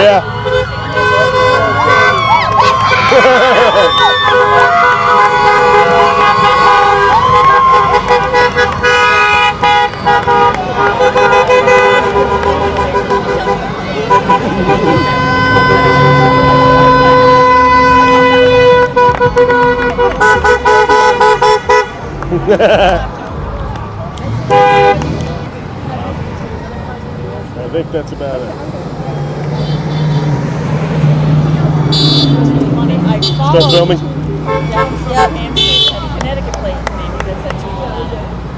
Yeah. I think that's about it. Still filming? Yep. Connecticut plate, maybe that's it.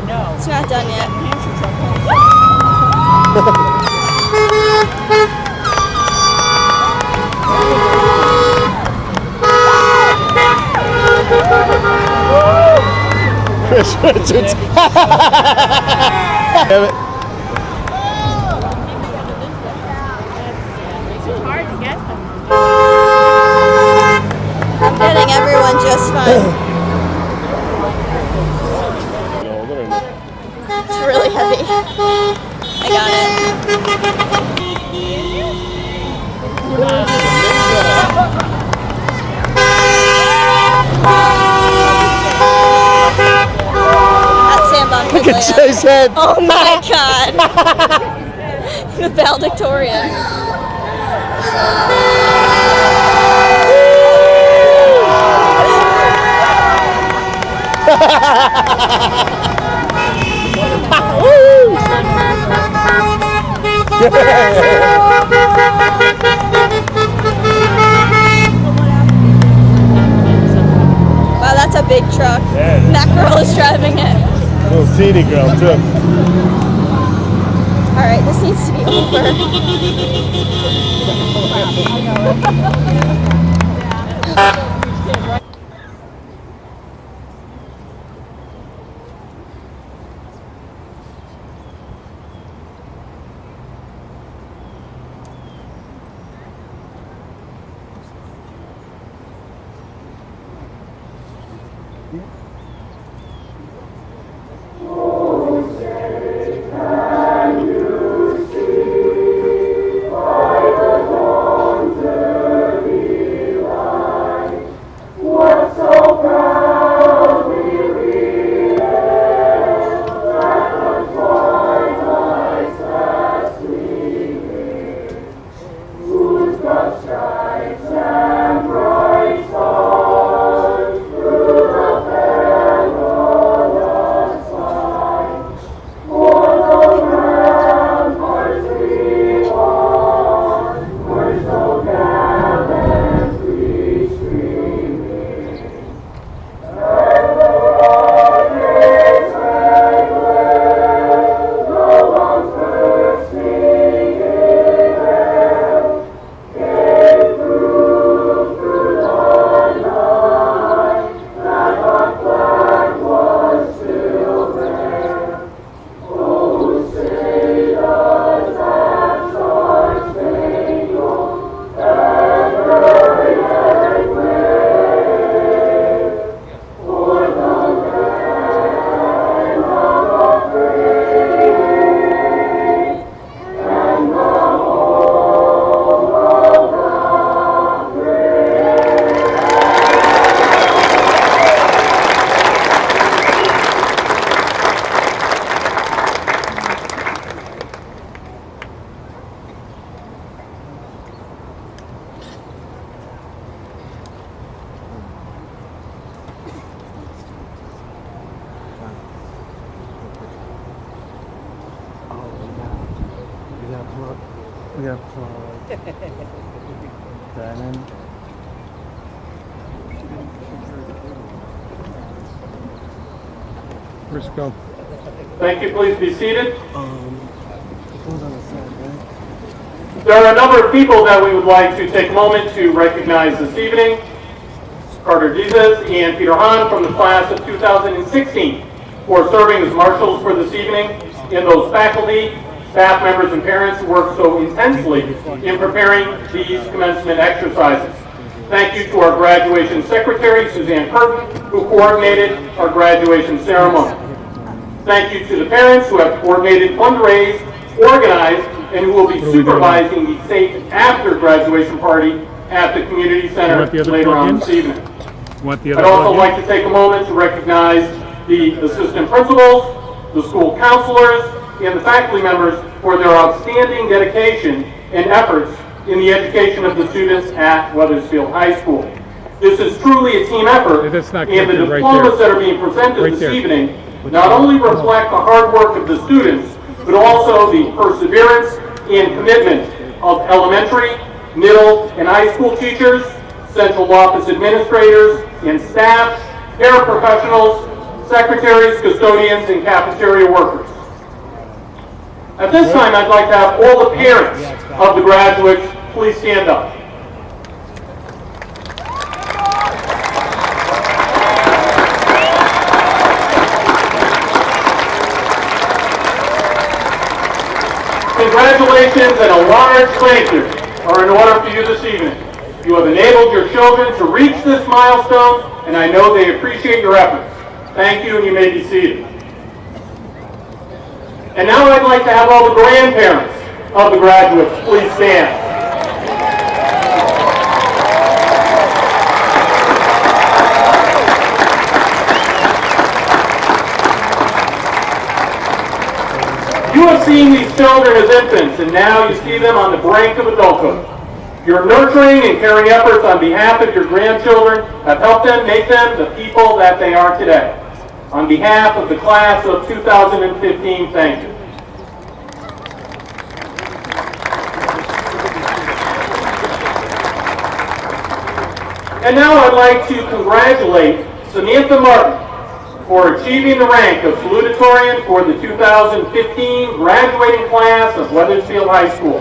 No. It's not done yet. Chris Richards. Damn it. It's hard to get them. I'm getting everyone just fine. It's really heavy. I got it. Look at Jay's head. Oh my God. The Valedictoria. Wow, that's a big truck. Yeah, that girl is driving it. Little teeny girl too. All right, this needs to be over. We got plug. That in. Where's it go? Thank you. Please be seated. It goes on the side, right? There are a number of people that we would like to take a moment to recognize this evening. Carter Jesus and Peter Hahn from the class of 2016 for serving as marshals for this evening, and those faculty, staff members and parents who worked so intensely in preparing these commencement exercises. Thank you to our graduation secretary, Suzanne Curtin, who coordinated our graduation ceremony. Thank you to the parents who have coordinated, fundraised, organized, and who will be supervising the safe after graduation party at the community center later on this evening. I'd also like to take a moment to recognize the assistant principals, the school counselors, and the faculty members for their outstanding dedication and efforts in the education of the students at Wethersfield High School. This is truly a team effort, and the diplomas that are being presented this evening not only reflect the hard work of the students, but also the perseverance and commitment of elementary, middle, and high school teachers, central office administrators, and staff, paraprofessionals, secretaries, custodians, and cafeteria workers. At this time, I'd like to have all the parents of the graduates please stand up. Congratulations and a large thank you are in order for you this evening. You have enabled your children to reach this milestone, and I know they appreciate your efforts. Thank you, and you may be seated. And now I'd like to have all the grandparents of the graduates please stand. You have seen these children as infants, and now you see them on the brink of adulthood. Your nurturing and caring efforts on behalf of your grandchildren have helped them make them the people that they are today. On behalf of the class of 2015, thank you. And now I'd like to congratulate Samantha Martin for achieving the rank of Salutatorian for the 2015 graduating class of Wethersfield High School.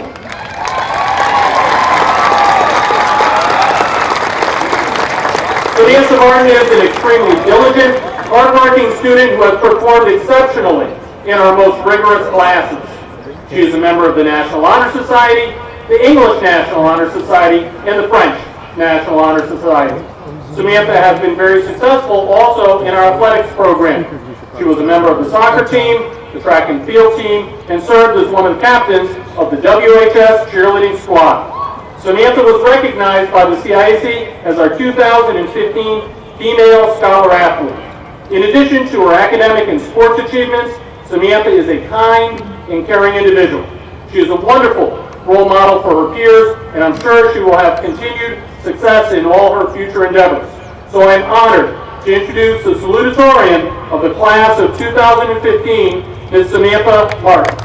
Samantha Martin is an extremely diligent, hardworking student who has performed exceptionally in our most rigorous classes. She is a member of the National Honor Society, the English National Honor Society, and the French National Honor Society. Samantha has been very successful also in our athletics program. She was a member of the soccer team, the track and field team, and served as one of the captains of the WHS cheerleading squad. Samantha was recognized by the CIAC as our 2015 Female Scholar Athlete. In addition to her academic and sports achievements, Samantha is a kind and caring individual. She is a wonderful role model for her peers, and I'm sure she will have continued success in all her future endeavors. So I'm honored to introduce the Salutatorian of the class of 2015, Ms. Samantha Martin.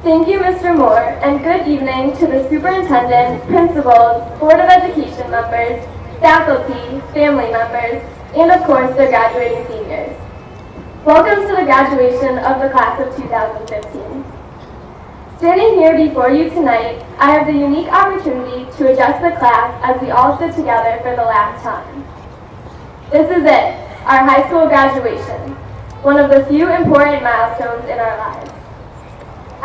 Thank you, Mr. Moore, and good evening to the superintendent, principals, Board of Education members, faculty, family members, and of course their graduating seniors. Welcome to the graduation of the class of 2015. Standing here before you tonight, I have the unique opportunity to address the class as we all sit together for the last time. This is it, our high school graduation, one of the few important milestones in our lives.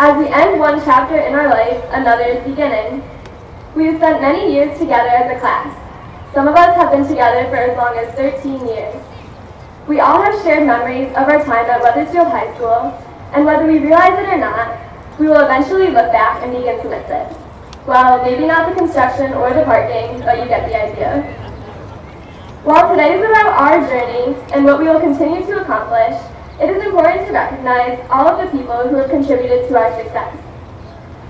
As we end one chapter in our life, another is beginning. We have spent many years together as a class. Some of us have been together for as long as 13 years. We all have shared memories of our time at Wethersfield High School, and whether we realize it or not, we will eventually look back and begin to miss it. Well, maybe not the construction or the parking, but you get the idea. While today is about our journey and what we will continue to accomplish, it is important to recognize all of the people who have contributed to our success.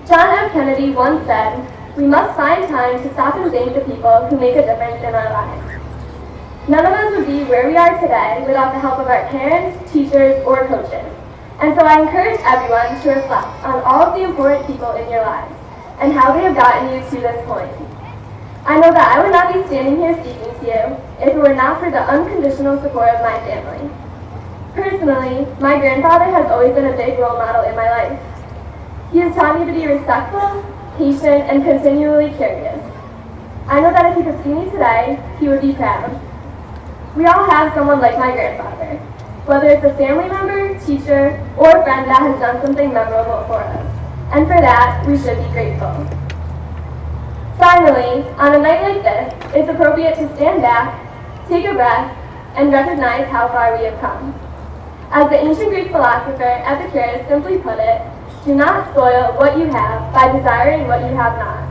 John F. Kennedy once said, "We must find time to stop and thank the people who make a difference in our lives." None of us would be where we are today without the help of our parents, teachers, or coaches. And so I encourage everyone to reflect on all of the important people in your lives and how they have gotten you to this point. I know that I would not be standing here speaking to you if it were not for the unconditional support of my family. Personally, my grandfather has always been a big role model in my life. He has taught me to be respectful, patient, and continually curious. I know that if he could see me today, he would be proud. We all have someone like my grandfather, whether it's a family member, teacher, or a friend that has done something memorable for us. And for that, we should be grateful. Finally, on a night like this, it's appropriate to stand back, take a breath, and recognize how far we have come. As the ancient Greek philosopher Epicurus simply put it, do not spoil what you have by desiring what you have not.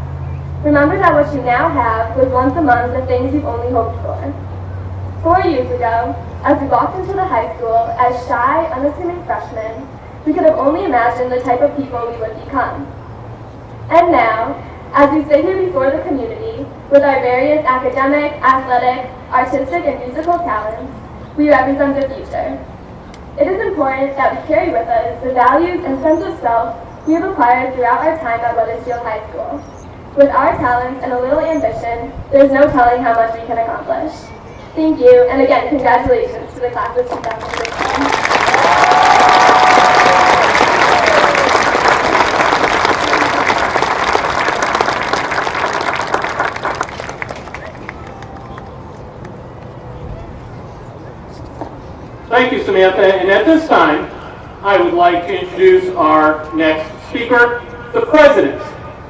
Remember that what you now have was once among the things you've only hoped for. 4 years ago, as we walked into the high school as shy, unassuming freshmen, we could have only imagined the type of people we would become. And now, as we sit here before the community with our various academic, athletic, artistic, and musical talents, we represent the future. It is important that we carry with us the values and sense of self we have acquired throughout our time at Wethersfield High School. With our talents and a little ambition, there's no telling how much we can accomplish. Thank you, and again, congratulations to the class of 2016. Thank you, Samantha. And at this time, I would like to introduce our next speaker, the president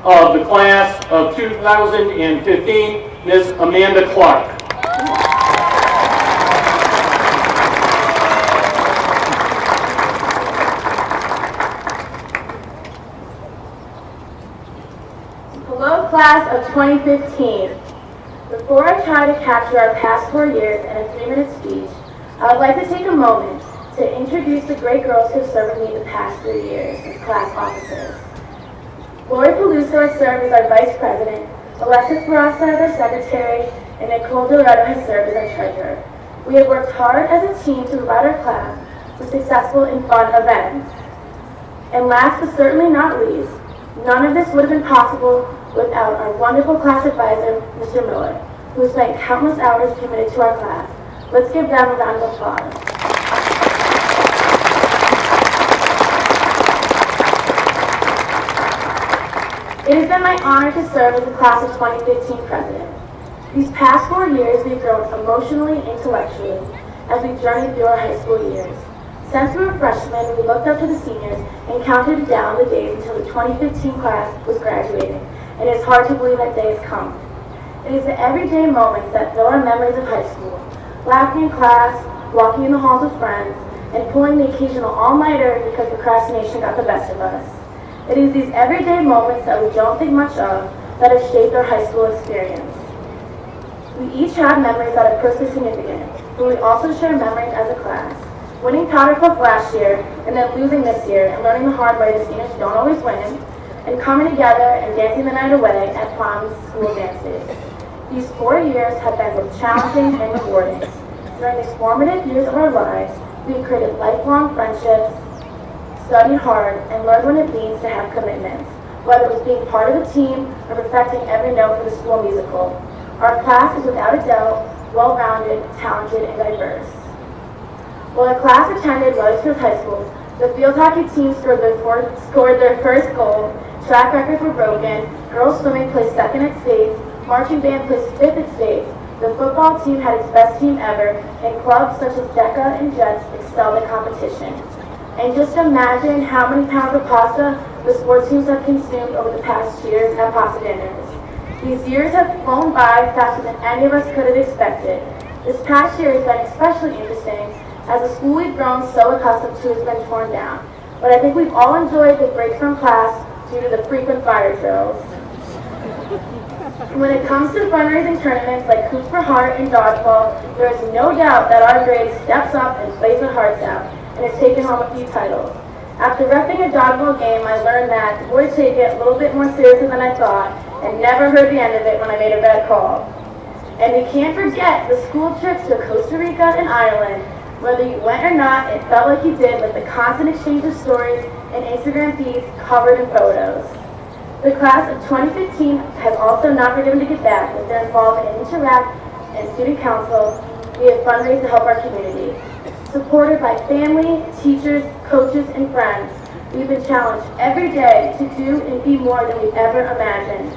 of the class of 2015, Ms. Amanda Clark. Hello, class of 2015. Before I try to capture our past 4 years in a 3-minute speech, I would like to take a moment to introduce the great girls who have served with me the past 3 years as class officers. Lori Peluso has served as our vice president, Alexis Barassa as our secretary, and Nicole Guerrero has served as our treasurer. We have worked hard as a team to provide our class with successful and fun events. And last but certainly not least, none of this would have been possible without our wonderful class advisor, Mr. Miller, who has spent countless hours committed to our class. Let's give them a round of applause. It has been my honor to serve as the class of 2015 president. These past 4 years, we've grown emotionally and intellectually as we journeyed through our high school years. Since we were freshmen, we looked up to the seniors and counted down the days until the 2015 class was graduating, and it's hard to believe that day has come. It is the everyday moments that fill our memories of high school. Laughing in class, walking in the halls with friends, and pulling the occasional all-nighter because procrastination got the best of us. It is these everyday moments that we don't think much of that have shaped our high school experience. We each have memories that are personally significant, but we also share memories as a class. Winning Powder Puff last year, and then losing this year, and learning the hard way the seniors don't always win, and coming together and dancing the night away at proms school dances. These 4 years have been both challenging and rewarding. During these formative years of our lives, we have created lifelong friendships, studied hard, and learned what it means to have commitments, whether it was being part of a team or perfecting every note for the school musical. Our class is without a doubt well-rounded, talented, and diverse. While our class attended Wethersfield High School, the field hockey team scored their first goal, track records were broken, girls swimming placed second at states, marching band placed 5th at states, the football team had its best team ever, and clubs such as DECA and Jets excelled at competition. And just imagine how many pounds of pasta the sports teams have consumed over the past years at pasta dinners. These years have flown by faster than any of us could have expected. This past year has been especially interesting as the school we've grown so accustomed to has been torn down. But I think we've all enjoyed the break from class due to the frequent fire drills. When it comes to fundraising tournaments like Hoops for Heart and Dodgeball, there is no doubt that our grade steps up and plays their hearts out, and has taken home a few titles. After repping a dodgeball game, I learned that the boys take it a little bit more seriously than I thought, and never heard the end of it when I made a bad call. And we can't forget the school trips to Costa Rica and Ireland. Whether you went or not, it felt like you did with the constant exchange of stories and Instagram feeds covered in photos. The class of 2015 has also not forgiven to get back with their involvement in Interact and Student Council. We have fundraised to help our community. Supported by family, teachers, coaches, and friends, we've been challenged every day to do and be more than we've ever imagined.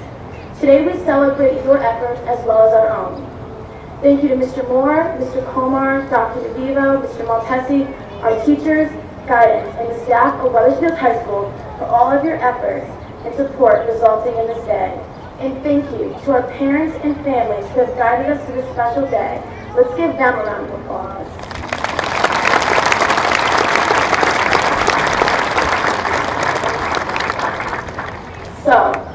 Today we celebrate your efforts as well as our own. Thank you to Mr. Moore, Mr. Comar, Dr. DeVivo, Mr. Maltesi, our teachers, guidance, and the staff of Wethersfield High School for all of your efforts and support resulting in this day. And thank you to our parents and families who have guided us to this special day. Let's give them a round of applause. So,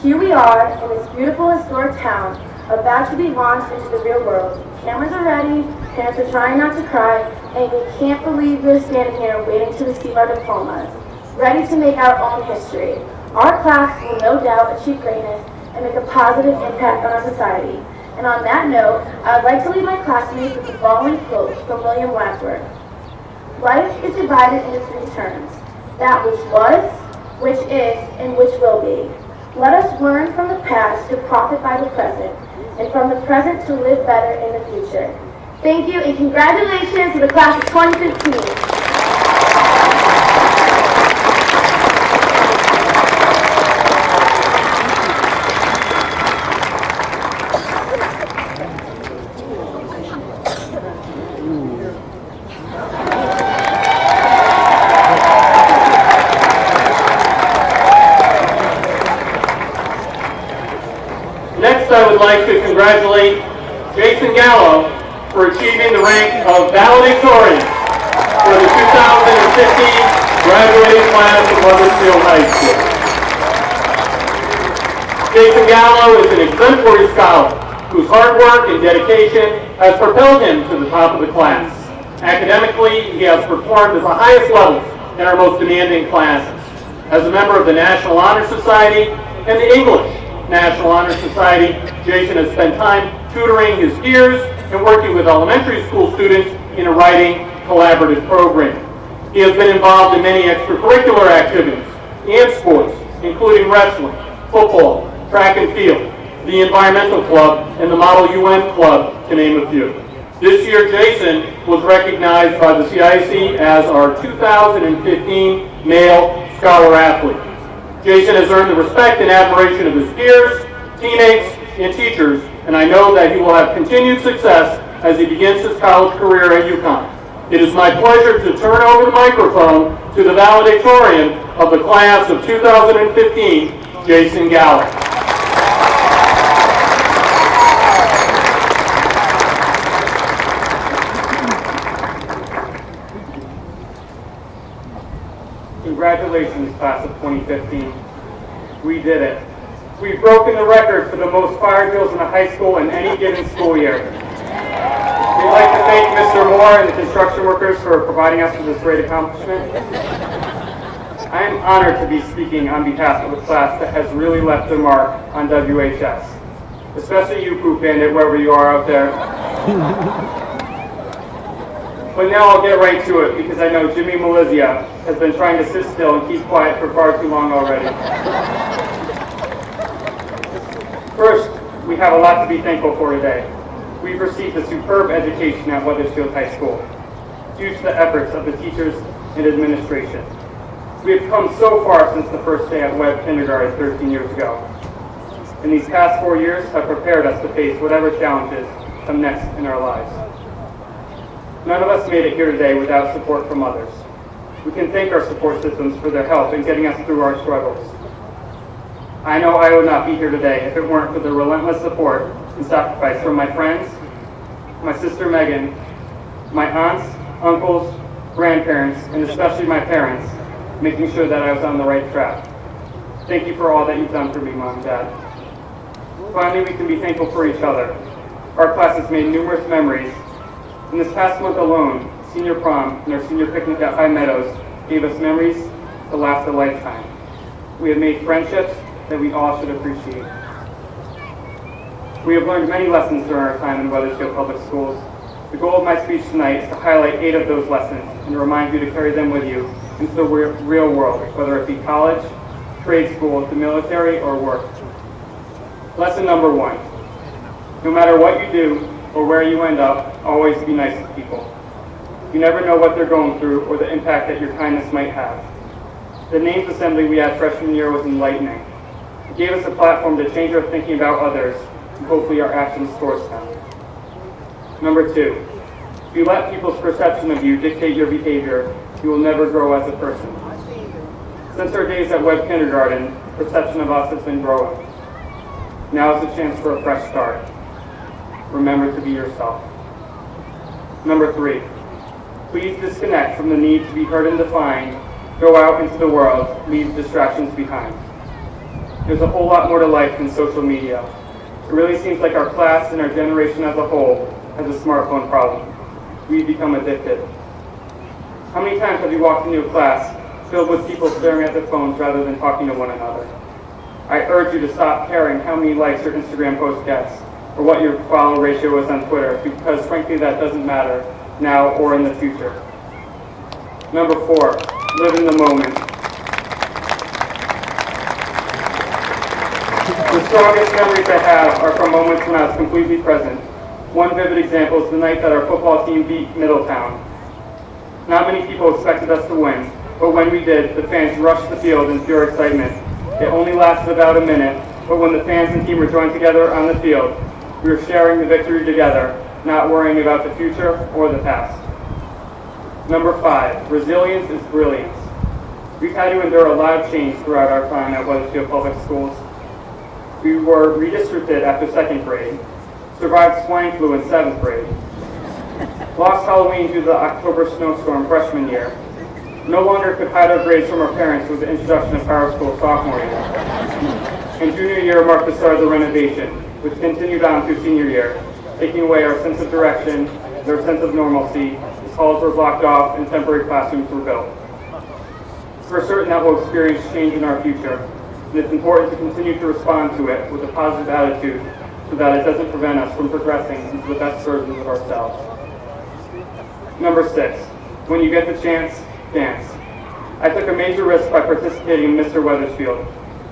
here we are in this beautiful historic town, about to be launched into the real world. Cameras are ready, parents are trying not to cry, and we can't believe we're standing here waiting to receive our diplomas, ready to make our own history. Our class will no doubt achieve greatness and make a positive impact on our society. And on that note, I would like to leave my classmates with the following quote from William Wadsworth. Life is divided into three terms, that which was, which is, and which will be. Let us learn from the past to profit by the present, and from the present to live better in the future. Thank you, and congratulations to the class of 2015. I would like to congratulate Jason Gallo for achieving the rank of Valedictorian for the 2015 graduating class of Wethersfield High School. Jason Gallo is an exemplary scholar whose hard work and dedication has propelled him to the top of the class. Academically, he has performed at the highest levels in our most demanding classes. As a member of the National Honor Society and the English National Honor Society, Jason has spent time tutoring his peers and working with elementary school students in a writing collaborative program. He has been involved in many extracurricular activities and sports, including wrestling, football, track and field, the Environmental Club, and the Model UN Club, to name a few. This year, Jason was recognized by the CIC as our 2015 Male Scholar Athlete. Jason has earned the respect and admiration of his peers, teammates, and teachers, and I know that he will have continued success as he begins his college career at UConn. It is my pleasure to turn over the microphone to the valedictorian of the class of 2015, Jason Gallo. Congratulations, class of 2015. We did it. We've broken the record for the most fire drills in a high school in any given school year. We'd like to thank Mr. Moore and the construction workers for providing us with this great accomplishment. I am honored to be speaking on behalf of a class that has really left their mark on WHS, especially you, Poop Bandit, wherever you are out there. But now I'll get right to it because I know Jimmy Melizia has been trying to sit still and keep quiet for far too long already. First, we have a lot to be thankful for today. We've received a superb education at Wethersfield High School due to the efforts of the teachers and administration. We have come so far since the first day at Webb Kindergarten 13 years ago. And these past 4 years have prepared us to face whatever challenges come next in our lives. None of us made it here today without support from others. We can thank our support systems for their help in getting us through our struggles. I know I would not be here today if it weren't for the relentless support and sacrifice from my friends, my sister Megan, my aunts, uncles, grandparents, and especially my parents, making sure that I was on the right track. Thank you for all that you've done for me, Mom and Dad. Finally, we can be thankful for each other. Our class has made numerous memories. In this past month alone, senior prom and our senior picnic at High Meadows gave us memories to last a lifetime. We have made friendships that we all should appreciate. We have learned many lessons during our time in Wethersfield Public Schools. The goal of my speech tonight is to highlight 8 of those lessons and remind you to carry them with you into the real world, whether it be college, trade school, the military, or work. Lesson number 1. No matter what you do or where you end up, always be nice to people. You never know what they're going through or the impact that your kindness might have. The names assembly we had freshman year was enlightening. It gave us a platform to change our thinking about others, and hopefully our actions towards them. Number 2, if you let people's perception of you dictate your behavior, you will never grow as a person. Since our days at Webb Kindergarten, perception of us has been growing. Now is a chance for a fresh start. Remember to be yourself. Number 3, please disconnect from the need to be heard and defined. Go out into the world, leave distractions behind. There's a whole lot more to life than social media. It really seems like our class and our generation as a whole has a smartphone problem. We've become addicted. How many times have you walked into a class filled with people staring at their phones rather than talking to one another? I urge you to stop caring how many likes your Instagram post gets or what your follow ratio is on Twitter, because frankly that doesn't matter now or in the future. Number 4, live in the moment. The strongest memories I have are from moments when I was completely present. One vivid example is the night that our football team beat Middletown. Not many people expected us to win, but when we did, the fans rushed the field in pure excitement. It only lasted about a minute, but when the fans and team were joined together on the field, we were sharing the victory together, not worrying about the future or the past. Number 5, resilience is brilliance. We've had to endure a lot of change throughout our time at Wethersfield Public Schools. We were redistricted after 2nd grade, survived swine flu in 7th grade, lost Halloween due to the October snowstorm freshman year, no longer could hide our grades from our parents with the introduction of Power School sophomore year, and junior year marked the start of the renovation, which continued on through senior year, taking away our sense of direction, our sense of normalcy, as halls were blocked off and temporary classrooms were built. It's for certain that we'll experience change in our future, and it's important to continue to respond to it with a positive attitude so that it doesn't prevent us from progressing into the best versions of ourselves. Number 6, when you get the chance, dance. I took a major risk by participating in Mr. Wethersfield.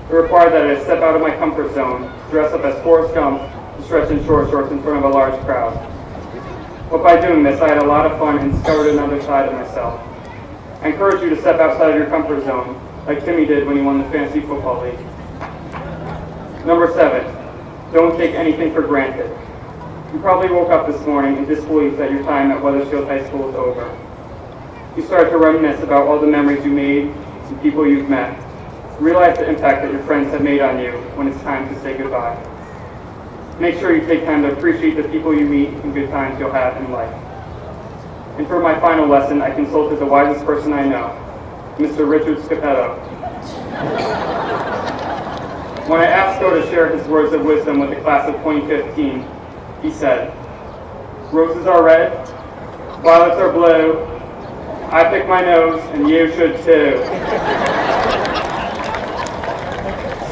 It required that I step out of my comfort zone, dress up as Forrest Gump, and stretch in short shorts in front of a large crowd. But by doing this, I had a lot of fun and discovered another side of myself. I encourage you to step outside of your comfort zone, like Timmy did when he won the Fantasy Football League. Number 7, don't take anything for granted. You probably woke up this morning in disbelief that your time at Wethersfield High School is over. You start to reminisce about all the memories you made and people you've met. Realize the impact that your friends have made on you when it's time to say goodbye. Make sure you take time to appreciate the people you meet and good times you'll have in life. And for my final lesson, I consulted the wisest person I know, Mr. Richard Scapetto. When I asked Scott to share his words of wisdom with the class of 2015, he said, "Roses are red, violets are blue, I pick my nose, and you should too."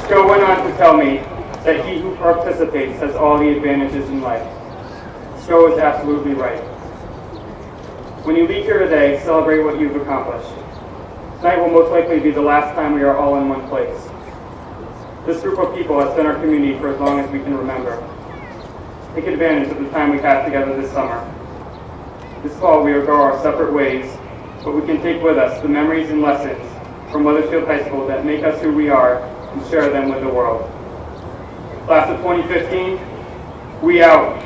Scott went on to tell me that he who participates has all the advantages in life. Scott is absolutely right. When you leave here today, celebrate what you've accomplished. Tonight will most likely be the last time we are all in one place. This group of people has been our community for as long as we can remember. Take advantage of the time we have together this summer. This fall we will go our separate ways, but we can take with us the memories and lessons from Wethersfield High School that make us who we are and share them with the world. Class of 2015, we out.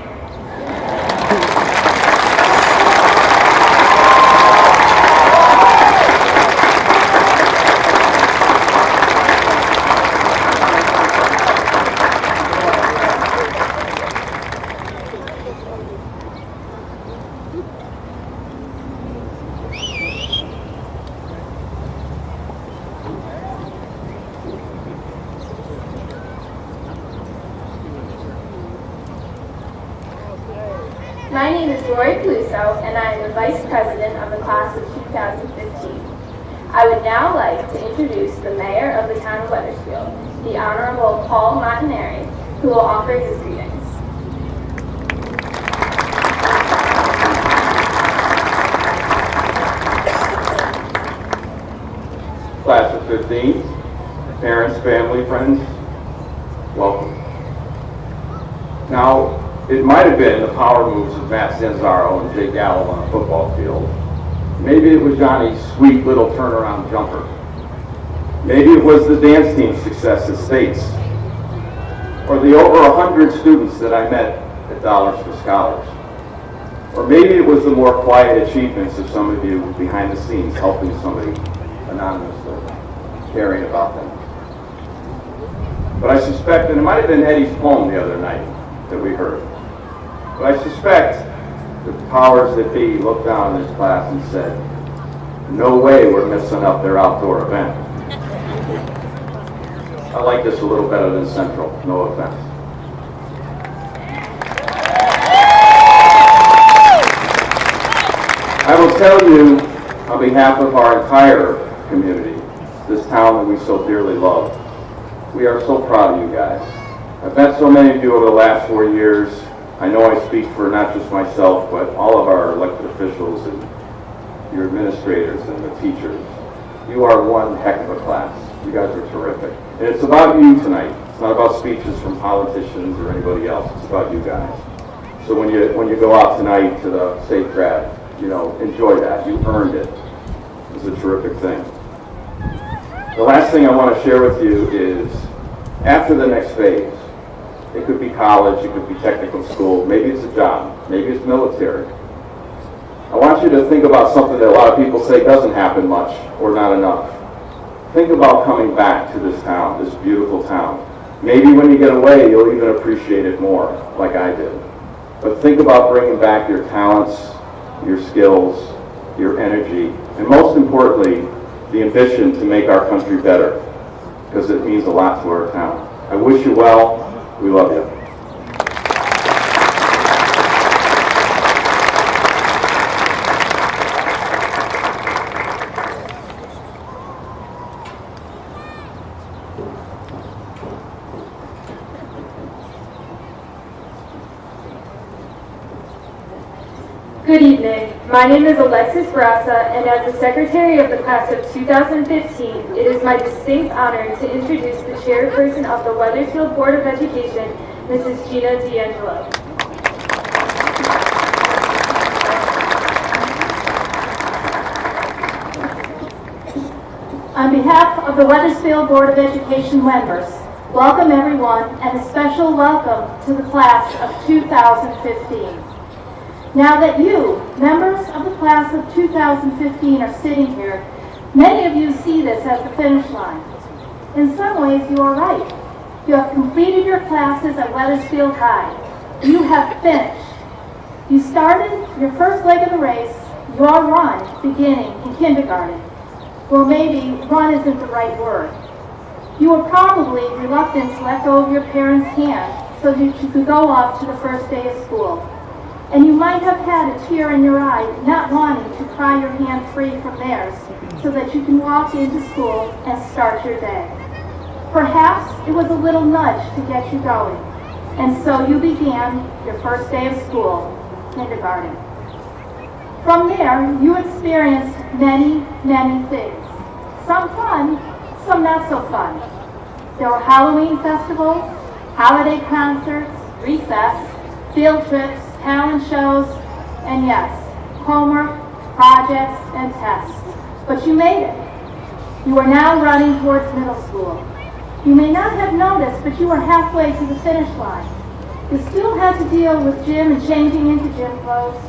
My name is Lori Caluso, and I am the Vice President of the Class of 2015. I would now like to introduce the Mayor of the Town of Wethersfield, the Honorable Paul Montanari, who will offer his greetings. Class of 15, parents, family, friends, welcome. Now, it might have been the power moves of Matt Zanzaro and Jay Gallo on a football field. Maybe it was Johnny's sweet little turnaround jumper. Maybe it was the dance team's success at States or the over 100 students that I met at Dollars for Scholars. Or maybe it was the more quiet achievements of some of you behind the scenes helping somebody anonymously, caring about them. But I suspect, and it might have been Eddie's poem the other night that we heard, but I suspect the powers that be looked down in this class and said, no way we're missing up their outdoor event. I like this a little better than Central, no offense. I will tell you, on behalf of our entire community, this town that we so dearly love, we are so proud of you guys. I've met so many of you over the last 4 years. I know I speak for not just myself, but all of our elected officials and your administrators and the teachers. You are one heck of a class. You guys are terrific. And it's about you tonight. It's not about speeches from politicians or anybody else. It's about you guys. So when you go out tonight to the safe grad, enjoy that. You earned it. It's a terrific thing. The last thing I want to share with you is after the next phase. It could be college, it could be technical school, maybe it's a job, maybe it's military. I want you to think about something that a lot of people say doesn't happen much or not enough. Think about coming back to this town, this beautiful town. Maybe when you get away, you'll even appreciate it more, like I did. But think about bringing back your talents, your skills, your energy, and most importantly, the ambition to make our country better, because it means a lot to our town. I wish you well. We love you. Good evening. My name is Alexis Brassa, and as the Secretary of the Class of 2015, it is my distinct honor to introduce the Chairperson of the Wethersfield Board of Education, Mrs. Gina D'Angelo. On behalf of the Wethersfield Board of Education members, welcome everyone, and a special welcome to the Class of 2015. Now that you, members of the class of 2015, are sitting here, many of you see this as the finish line. In some ways, you are right. You have completed your classes at Wethersfield High. You have finished. You started your first leg of the race, your run, beginning in kindergarten. Well, maybe run isn't the right word. You were probably reluctant to let go of your parents' hand so that you could go off to the first day of school. And you might have had a tear in your eye, not wanting to pry your hand free from theirs so that you can walk into school and start your day. Perhaps it was a little nudge to get you going, and so you began your first day of school, kindergarten. From there, you experienced many, many things. Some fun, some not so fun. There were Halloween festivals, holiday concerts, recess, field trips, talent shows, and yes, homework, projects, and tests. But you made it. You are now running towards middle school. You may not have noticed, but you are halfway to the finish line. You still had to deal with gym and changing into gym clothes.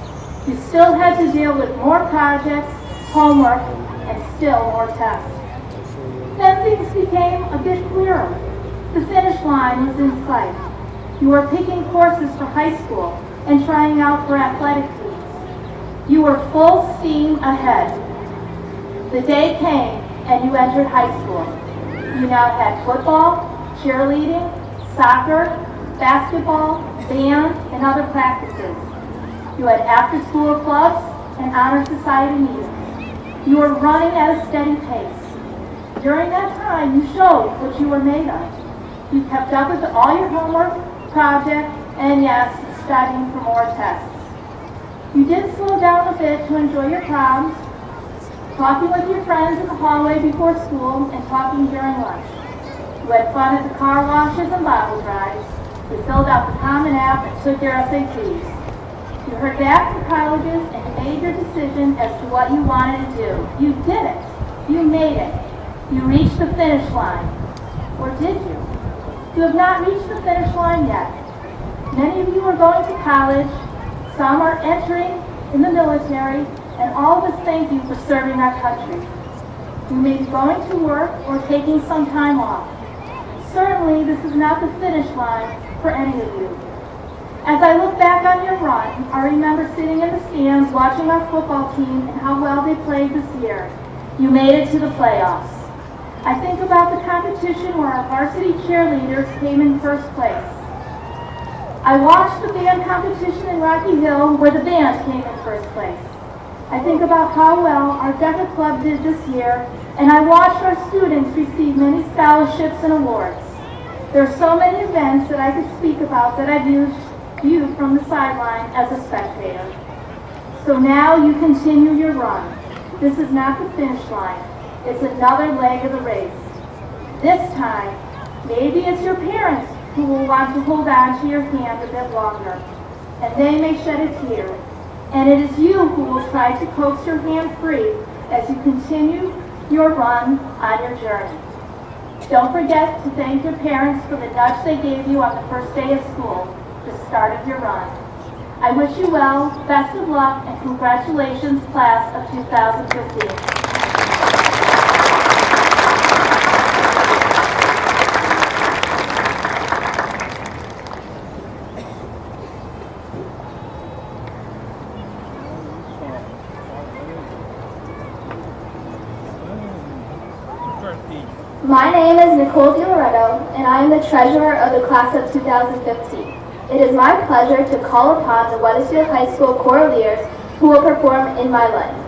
You still had to deal with more projects, homework, and still more tests. Then things became a bit clearer. The finish line was in sight. You were picking courses for high school and trying out for athletic teams. You were full steam ahead. The day came and you entered high school. You now had football, cheerleading, soccer, basketball, band, and other practices. You had after-school clubs and honor society meetings. You were running at a steady pace. During that time, you showed what you were made of. You kept up with all your homework, projects, and yes, studying for more tests. You did slow down a bit to enjoy your proms, talking with your friends in the hallway before school, and talking during lunch. You had fun at the car washes and bottle drives. You filled out the Common App and took your SATs. You heard back from colleges and made your decision as to what you wanted to do. You did it. You made it. You reached the finish line. Or did you? You have not reached the finish line yet. Many of you are going to college, some are entering in the military, and all of us thank you for serving our country. You may be going to work or taking some time off. Certainly, this is not the finish line for any of you. As I look back on your run, I remember sitting in the stands watching our football team and how well they played this year. You made it to the playoffs. I think about the competition where our varsity cheerleaders came in first place. I watched the band competition in Rocky Hill where the band came in first place. I think about how well our DECA Club did this year, and I watched our students receive many scholarships and awards. There are so many events that I could speak about that I've viewed from the sideline as a spectator. So now you continue your run. This is not the finish line. It's another leg of the race. This time, maybe it's your parents who will want to hold on to your hand a bit longer, and they may shed a tear. And it is you who will try to coax your hand free as you continue your run on your journey. Don't forget to thank your parents for the nudge they gave you on the first day of school, the start of your run. I wish you well, best of luck, and congratulations, class of 2015. My name is Nicole Guerrero, and I am the treasurer of the class of 2015. It is my pleasure to call upon the Wethersfield High School choraleers who will perform In My Life.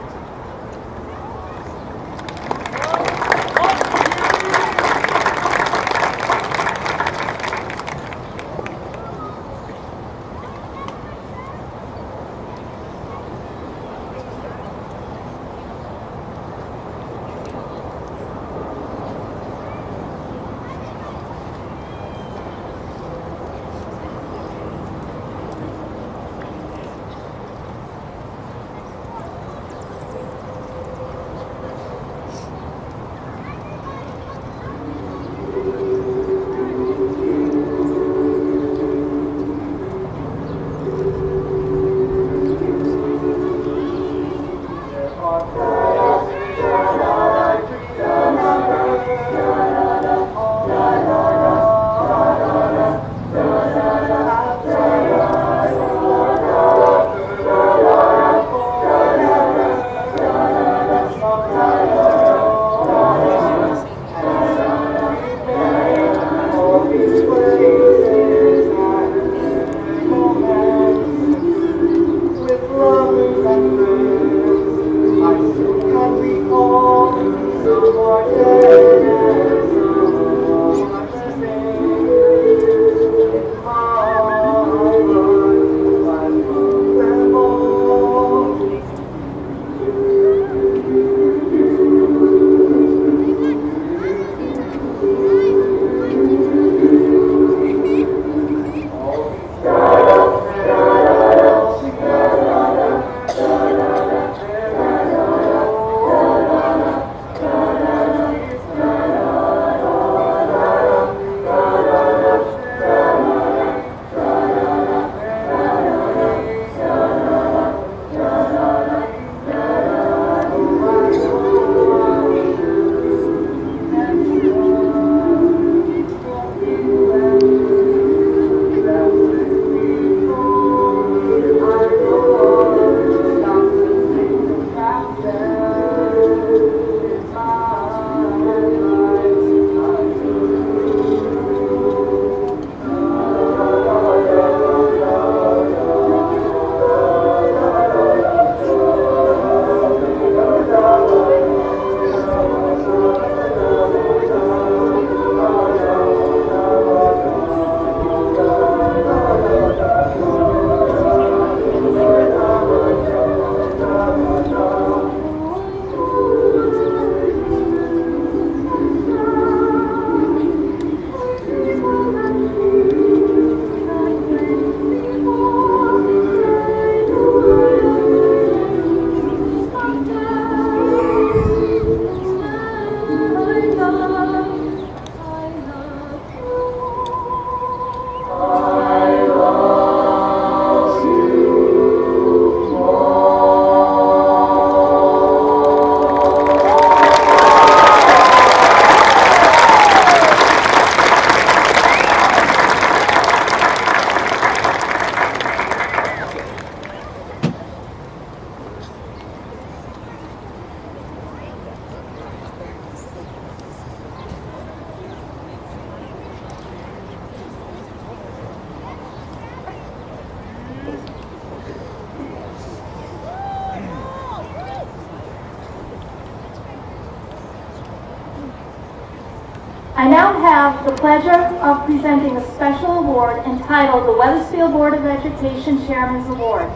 I now have the pleasure of presenting a special award entitled the Wethersfield Board of Education Chairman's Award.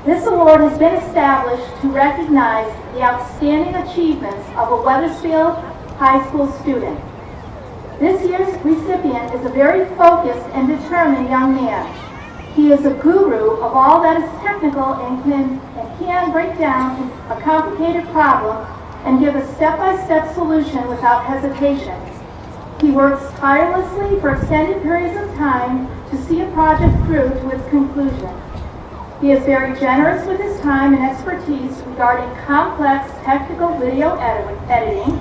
This award has been established to recognize the outstanding achievements of a Wethersfield High School student. This year's recipient is a very focused and determined young man. He is a guru of all that is technical and can break down a complicated problem and give a step-by-step solution without hesitation. He works tirelessly for extended periods of time to see a project through to its conclusion. He is very generous with his time and expertise regarding complex technical video editing,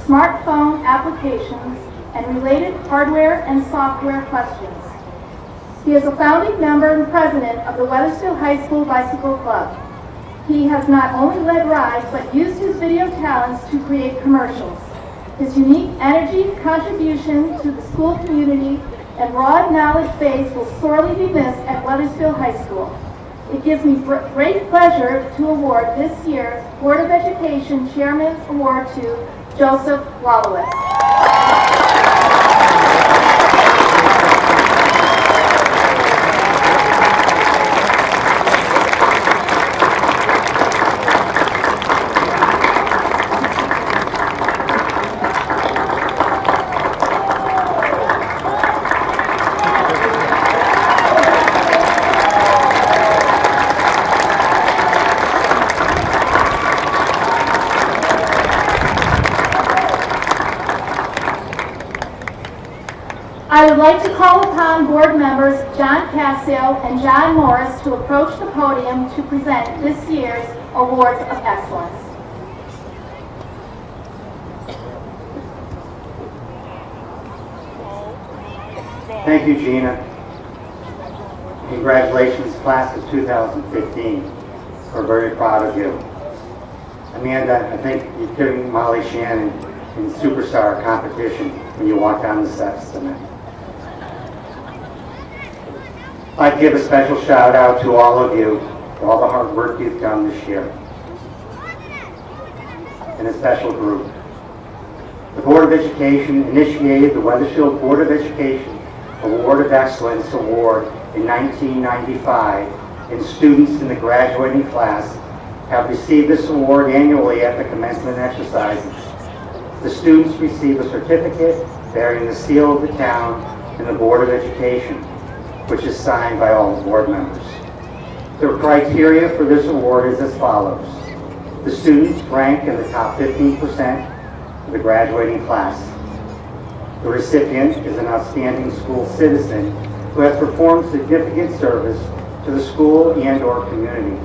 smartphone applications, and related hardware and software questions. He is a founding member and president of the Wethersfield High School Bicycle Club. He has not only led rides, but used his video talents to create commercials. His unique energy, contribution to the school community, and broad knowledge base will sorely be missed at Wethersfield High School. It gives me great pleasure to award this year's Board of Education Chairman's Award to Joseph Wallowitz. I would like to call upon board members John Cassio and John Morris to approach the podium to present this year's Awards of Excellence. Thank you, Gina. Congratulations, class of 2015. We're very proud of you. Amanda, I think you're giving Molly Shannon in Superstar competition when you walk down the steps tonight. I'd like to give a special shout out to all of you for all the hard work you've done this year. And a special group. The Board of Education initiated the Wethersfield Board of Education Award of Excellence Award in 1995, and students in the graduating class have received this award annually at the commencement exercises. The students receive a certificate bearing the seal of the town and the Board of Education, which is signed by all the board members. The criteria for this award is as follows. The students rank in the top 15% of the graduating class. The recipient is an outstanding school citizen who has performed significant service to the school and/or community.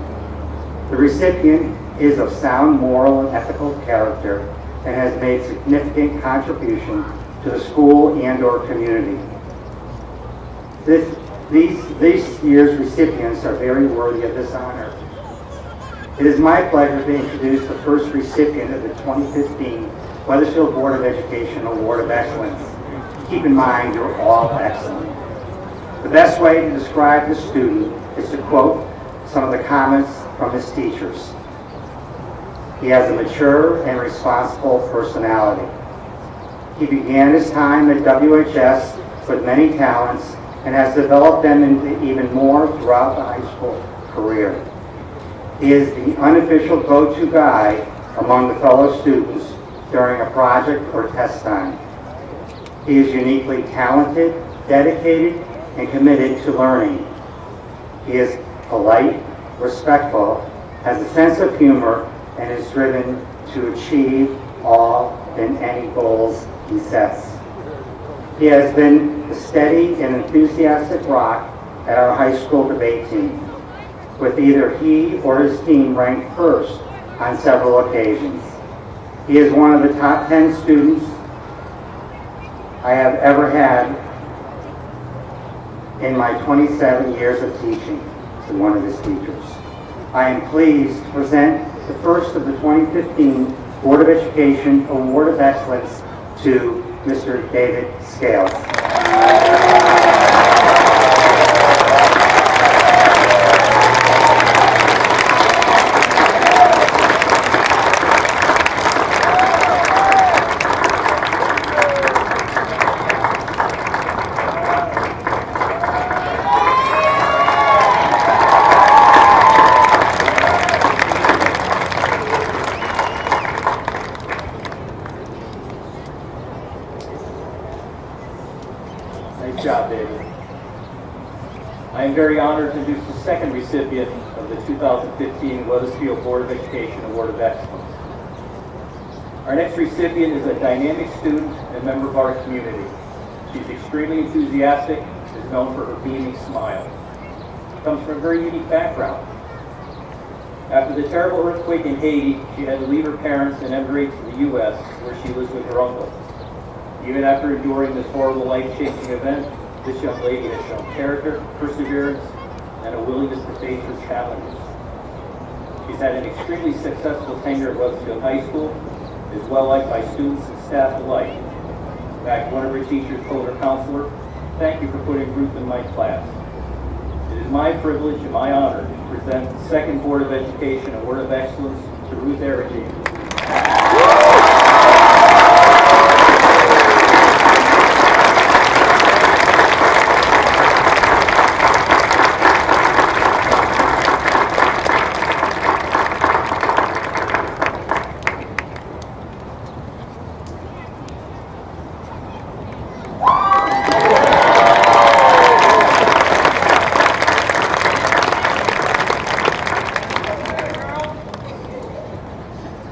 The recipient is of sound moral and ethical character and has made significant contribution to the school and/or community. These year's recipients are very worthy of this honor. It is my pleasure to introduce the first recipient of the 2015 Wethersfield Board of Education Award of Excellence. Keep in mind, you're all excellent. The best way to describe the student is to quote some of the comments from his teachers. He has a mature and responsible personality. He began his time at WHS with many talents and has developed them into even more throughout the high school career. He is the unofficial go-to guy among the fellow students during a project or test time. He is uniquely talented, dedicated, and committed to learning. He is polite, respectful, has a sense of humor, and is driven to achieve all and any goals he sets. He has been a steady and enthusiastic rock at our high school debate team, with either he or his team ranked first on several occasions. He is one of the top 10 students I have ever had in my 27 years of teaching to one of his teachers. I am pleased to present the first of the 2015 Board of Education Award of Excellence to Mr. David Scales. am very honored to introduce the second recipient of the 2015 Wethersfield Board of Education Award of Excellence. Our next recipient is a dynamic student and member of our community. She's extremely enthusiastic, is known for her beaming smile. She comes from a very unique background. After the terrible earthquake in Haiti, she had to leave her parents and emigrate to the U.S., where she lives with her uncle. Even after enduring this horrible life-changing event, this young lady has shown character, perseverance, and a willingness to face her challenges. She's had an extremely successful tenure at Wethersfield High School, is well liked by students and staff alike. In fact, one of her teachers told her counselor, "Thank you for putting Ruth in my class." It is my privilege and my honor to present the second Board of Education Award of Excellence to Ruth Aragine.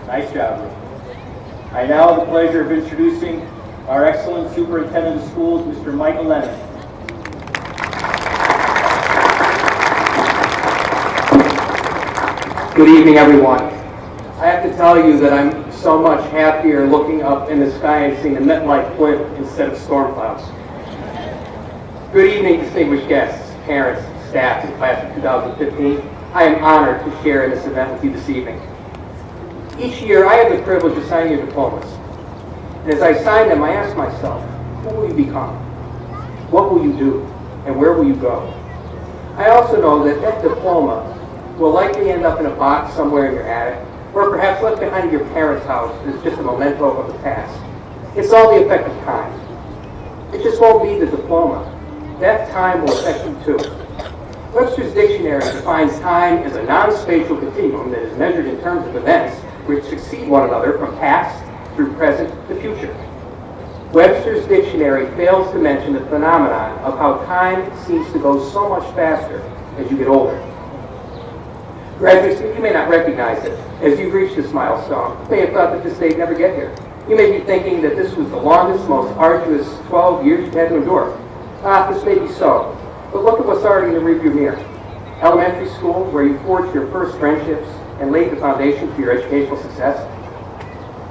Nice job, Ruth. I now have the pleasure of introducing our excellent Superintendent of Schools, Mr. Michael Lennon. Good evening, everyone. I have to tell you that I'm so much happier looking up in the sky and seeing a net-like blimp instead of storm clouds. Good evening, distinguished guests, parents, staff, and class of 2015. I am honored to share in this event with you this evening. Each year, I have the privilege of signing your diplomas. And as I sign them, I ask myself, who will you become? What will you do? And where will you go? I also know that that diploma will likely end up in a box somewhere in your attic, or perhaps left behind in your parents' house as just a memento of the past. It's all the effect of time. It just won't be the diploma. That time will affect you too. Webster's dictionary defines time as a non-spatial continuum that is measured in terms of events which succeed one another from past through present to future. Webster's dictionary fails to mention the phenomenon of how time seems to go so much faster as you get older. Graduates, you may not recognize it. As you've reached this milestone, you may have thought that this day would never get here. You may be thinking that this was the longest, most arduous 12 years you've had to endure. This may be so, but look at what's already in the rearview mirror. Elementary school, where you forged your first friendships and laid the foundation for your educational success.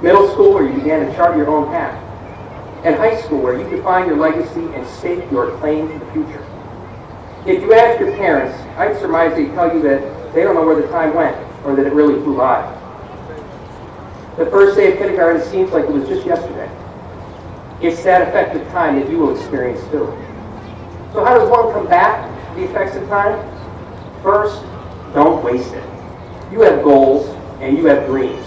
Middle school, where you began to chart your own path. And high school, where you define your legacy and stake your claim to the future. If you ask your parents, I'd surmise they'd tell you that they don't know where the time went, or that it really flew by. The first day of kindergarten seems like it was just yesterday. It's that effect of time that you will experience too. So how does one combat the effects of time? First, don't waste it. You have goals and you have dreams.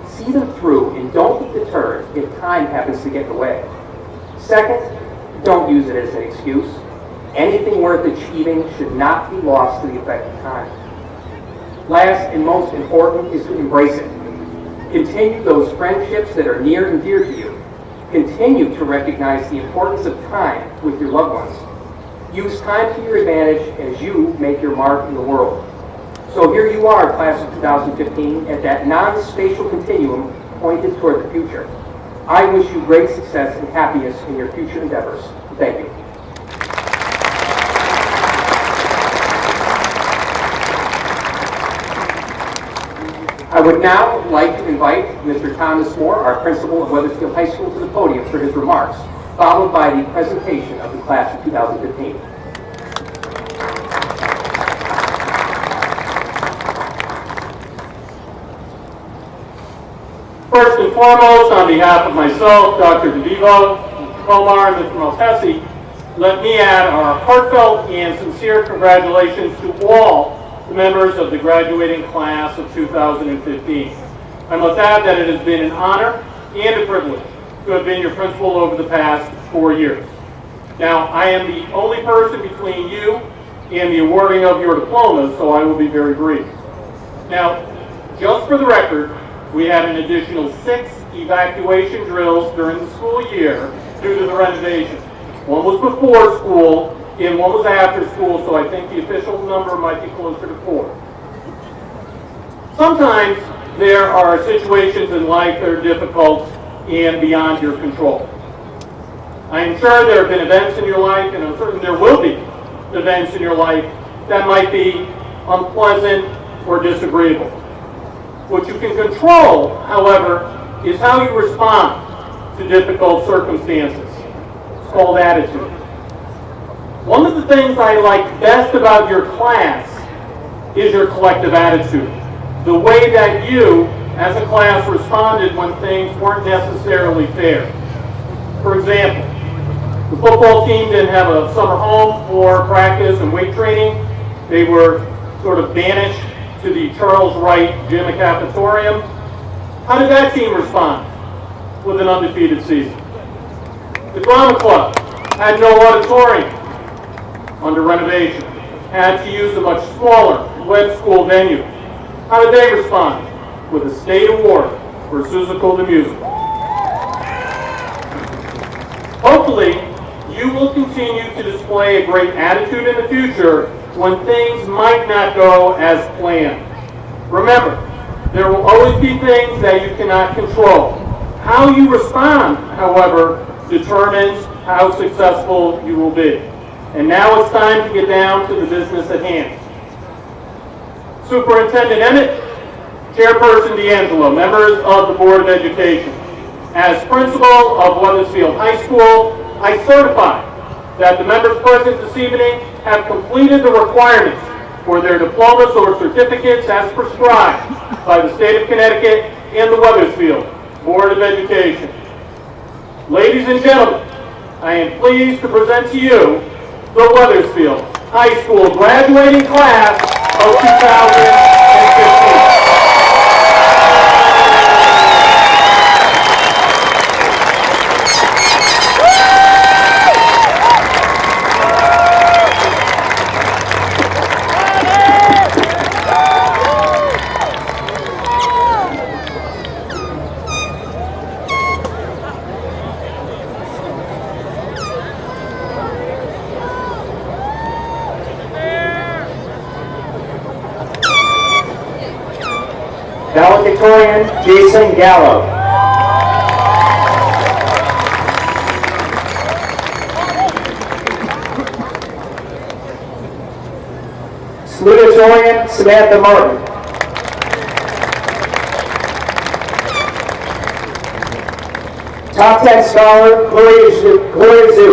See them through and don't be deterred if time happens to get in the way. Second, don't use it as an excuse. Anything worth achieving should not be lost to the effect of time. Last and most important is to embrace it. Continue those friendships that are near and dear to you. Continue to recognize the importance of time with your loved ones. Use time to your advantage as you make your mark in the world. So here you are, class of 2015, at that non-spatial continuum pointed toward the future. I wish you great success and happiness in your future endeavors. Thank you. I would now like to invite Mr. Thomas Moore, our principal of Wethersfield High School, to the podium for his remarks, followed by the presentation of the class of 2015. First and foremost, on behalf of myself, Dr. DeVivo, Mr. Komar, and Mr. Maltesi, let me add our heartfelt and sincere congratulations to all the members of the graduating class of 2015. I must add that it has been an honor and a privilege to have been your principal over the past 4 years. Now, I am the only person between you and the awarding of your diplomas, so I will be very brief. Now, just for the record, we had an additional 6 evacuation drills during the school year due to the renovation. One was before school, and one was after school, so I think the official number might be closer to 4. Sometimes there are situations in life that are difficult and beyond your control. I am sure there have been events in your life, and I'm certain there will be events in your life that might be unpleasant or disagreeable. What you can control, however, is how you respond to difficult circumstances. It's called attitude. One of the things I like best about your class is your collective attitude. The way that you, as a class, responded when things weren't necessarily fair. For example, the football team didn't have a summer home for practice and weight training. They were sort of banished to the Charles Wright Gym and Cafetorium. How did that team respond with an undefeated season? The drama club had no auditorium under renovation, had to use a much smaller web school venue. How did they respond? With a state award for Suzuko the Musical. Hopefully, you will continue to display a great attitude in the future when things might not go as planned. Remember, there will always be things that you cannot control. How you respond, however, determines how successful you will be. And now it's time to get down to the business at hand. Superintendent Emmett, Chairperson D'Angelo, members of the Board of Education. As principal of Wethersfield High School, I certify that the members present this evening have completed the requirements for their diplomas or certificates as prescribed by the state of Connecticut and the Wethersfield Board of Education. Ladies and gentlemen, I am pleased to present to you the Wethersfield High School graduating class of 2015. Valedictorian Jason Gallo. Salutatorian Samantha Martin. Top 10 scholar Gloria Zhu.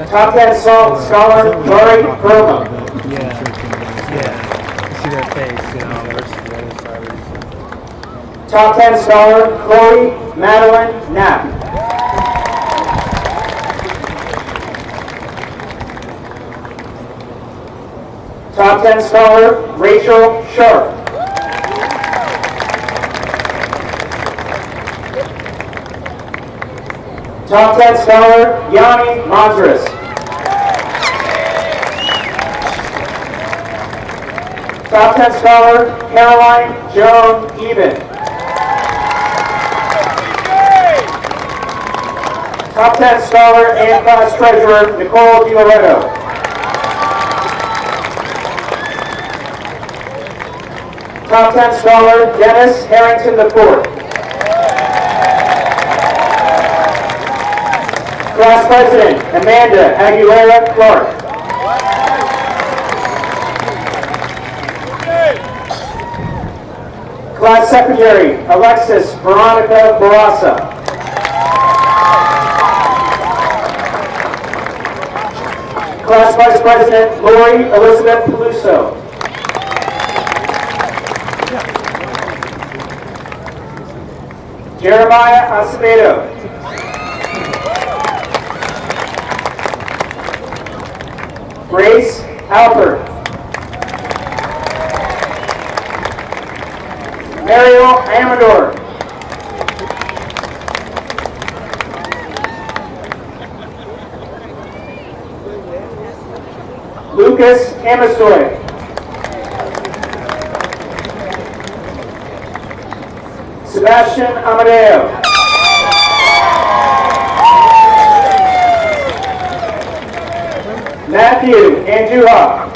Top 10 scholar Murray Burma. See their face, you know. Top 10 scholar Chloe Madeline Knapp. Top 10 scholar Rachel Sharp. Top 10 scholar Yanni Monteris. Top 10 scholar Caroline Joan Eben. Top 10 scholar and class treasurer Nicole Guerrero. Top 10 scholar Dennis Harrington IV. Class president Amanda Aguilera Clark. Class secretary Alexis Veronica Barasa. Class vice president Lori Elizabeth Peluso. Jeremiah Acevedo. Grace Alpert. Mariel Amador. Lucas Amasoy. Sebastian Amadeo. Matthew Anduha.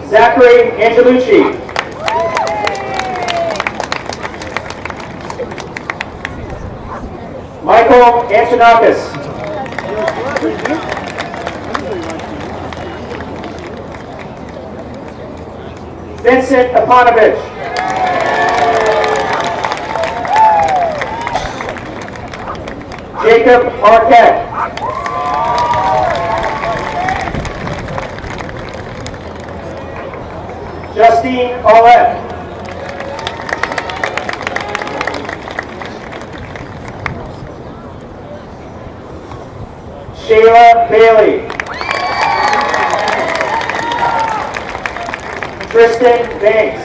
Zachary Angelucci. Michael Antonakis. Vincent Aponovich. Jacob Arquette. Justine Olet. Shayla Bailey. Tristan Banks.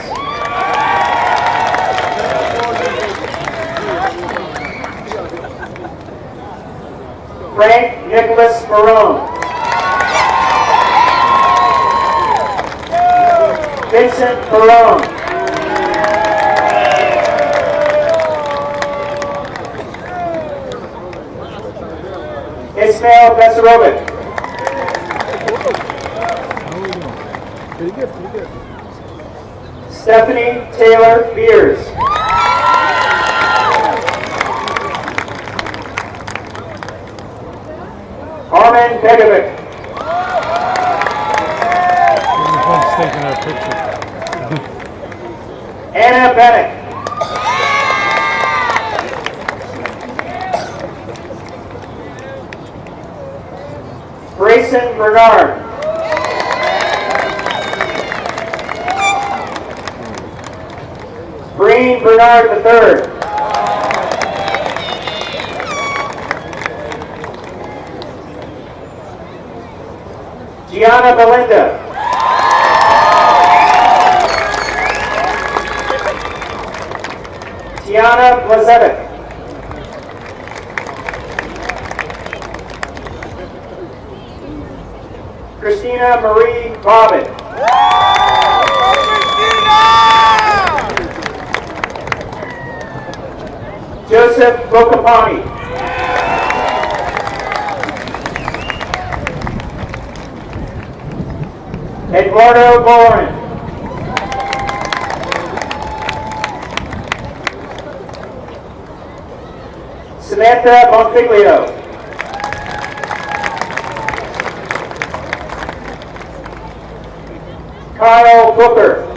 Frank Nicholas Marone. Vincent Marone. Ismail Besarovic. Pretty good, pretty good. Stephanie Taylor Beers. Armin Begovic. Everyone's taking our picture. Anna Bennett. Grayson Bernard. Breen Bernard III. Gianna Belinda. Tiana Blazevic. Christina Marie Bobbin. Joseph Bocapani. Eduardo Boren. Samantha Bonfiglio. Kyle Booker.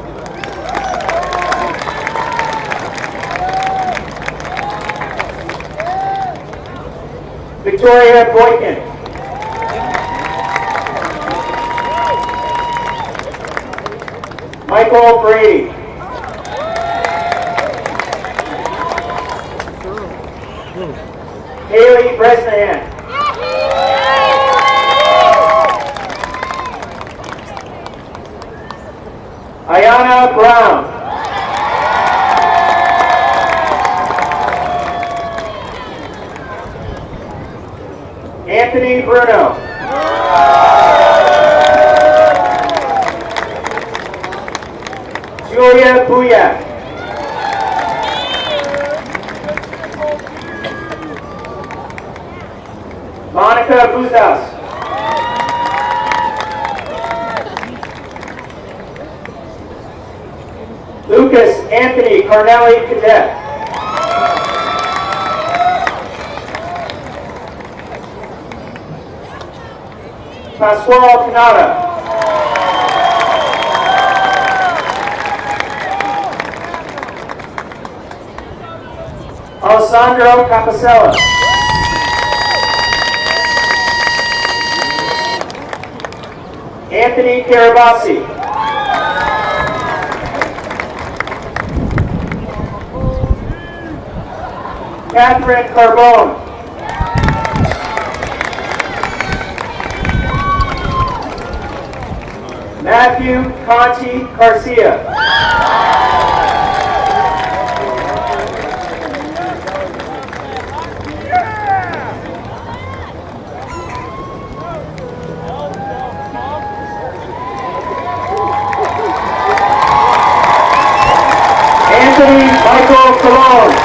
Victoria Boykin. Michael Brady. Haley Bresnahan. Ayana Brown. Anthony Bruno. Julia Bouyak. Monica Buzas. Lucas Anthony Carnelli Cadet. Pasquale Canada. Alessandro Capacella. Anthony Carabassi. Catherine Carbone. Matthew Conti Garcia. Anthony Michael Salone.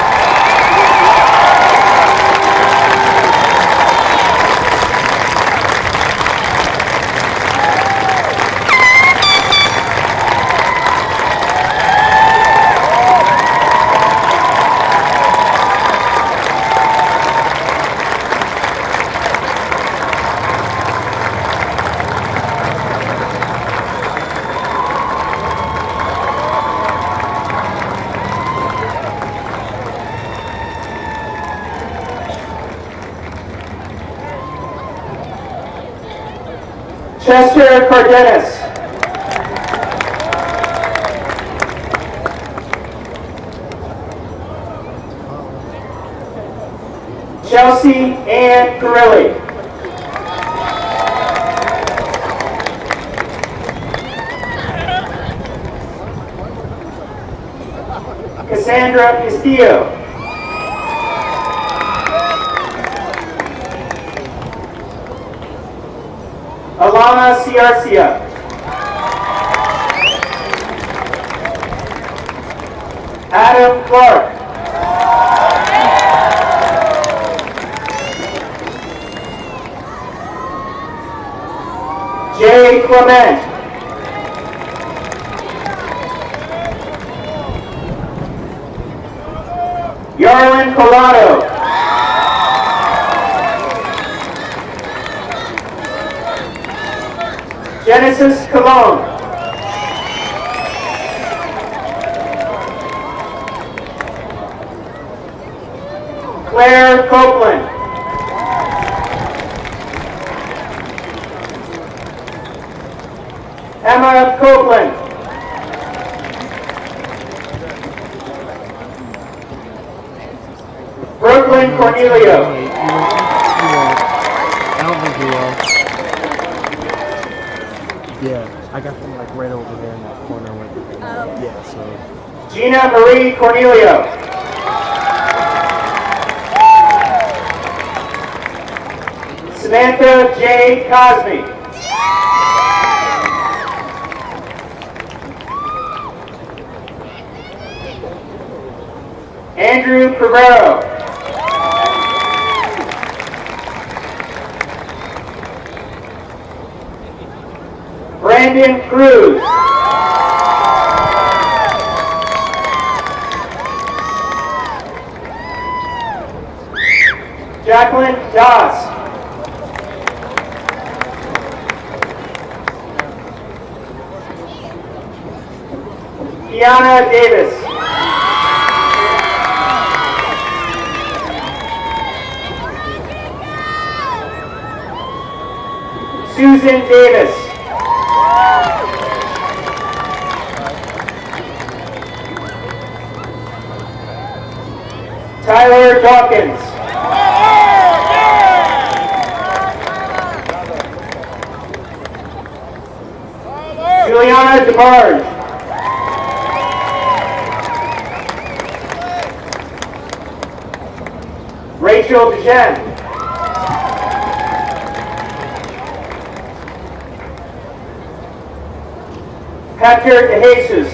Chester Cardenas. Chelsea Ann Carilli. Cassandra Castillo. Alana Ciarcia. Adam Clark. Jay Clement. Yarlin Colado. Genesis Colon. Claire Copeland. Emma Copeland. Brooklyn Cornelio. I don't think he will. Yeah, I got them like right over there in that corner with yeah, so. Gina Marie Cornelio. Samantha J. Cosme. Andrew Guerrero. Brandon Cruz. Jacqueline Doss. Kiana Davis. Susan Davis. Tyler Dawkins. Juliana DeBarge. Rachel Dejen. Hector De Jesus.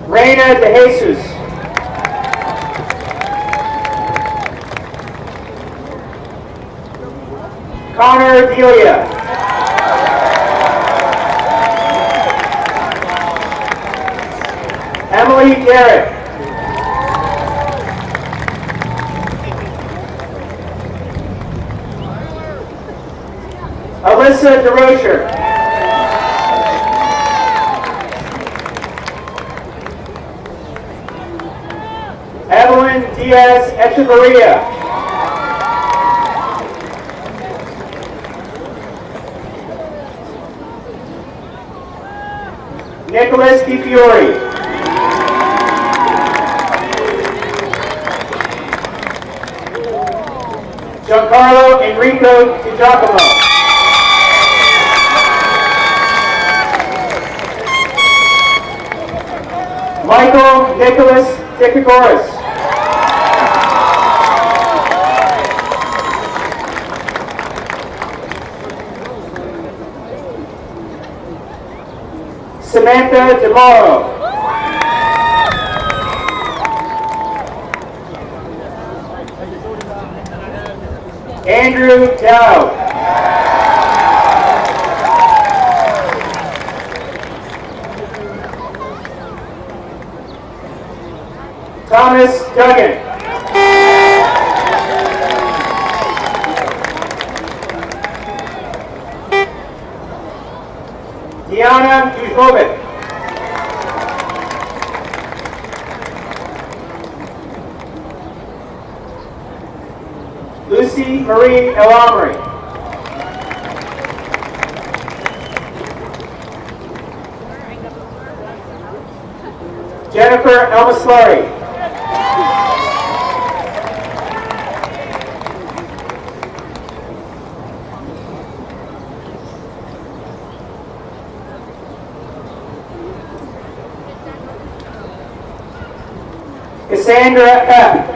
Reina De Jesus. Connor Delia. Emily Derrick. Alyssa DeRocher. Evelyn Diaz Echeverria. Nicholas DiFiore. Giancarlo Enrico DiGiacomo. Michael Nicholas Dickagoras. Samantha DeMoro. Andrew Dowd. Thomas Duggan. Diana Dujmovic. Lucy Marie El Amri. Jennifer El Maslari. Cassandra F.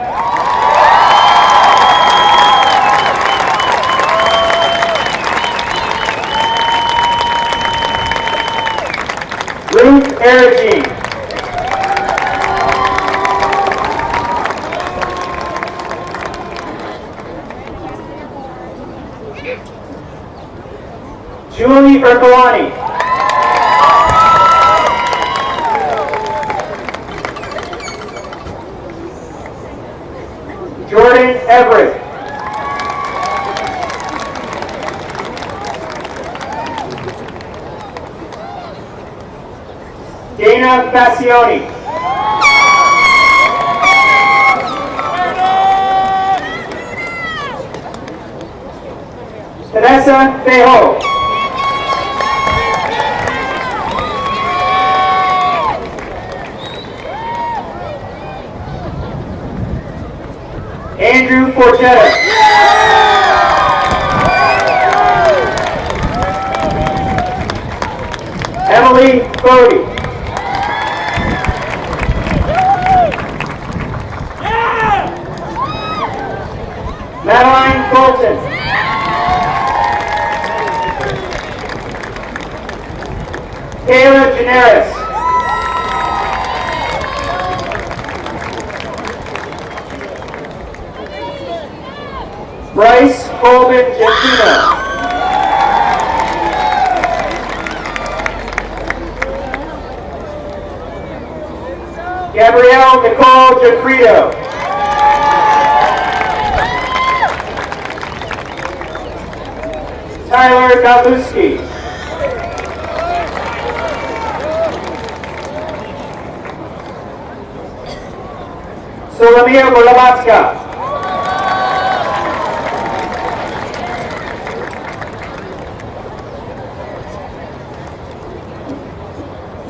Ruth Erigene. Julie Ercolani. Jordan Everett. Dana Facioni. Teresa Fejo. Andrew Forgetta. Emily Bodie. Madeline Bolton. Kayla Generis. Bryce Colvin Gentino. Gabrielle Nicole Gianfrido. Tyler Galuski. Solomia Bolabatska.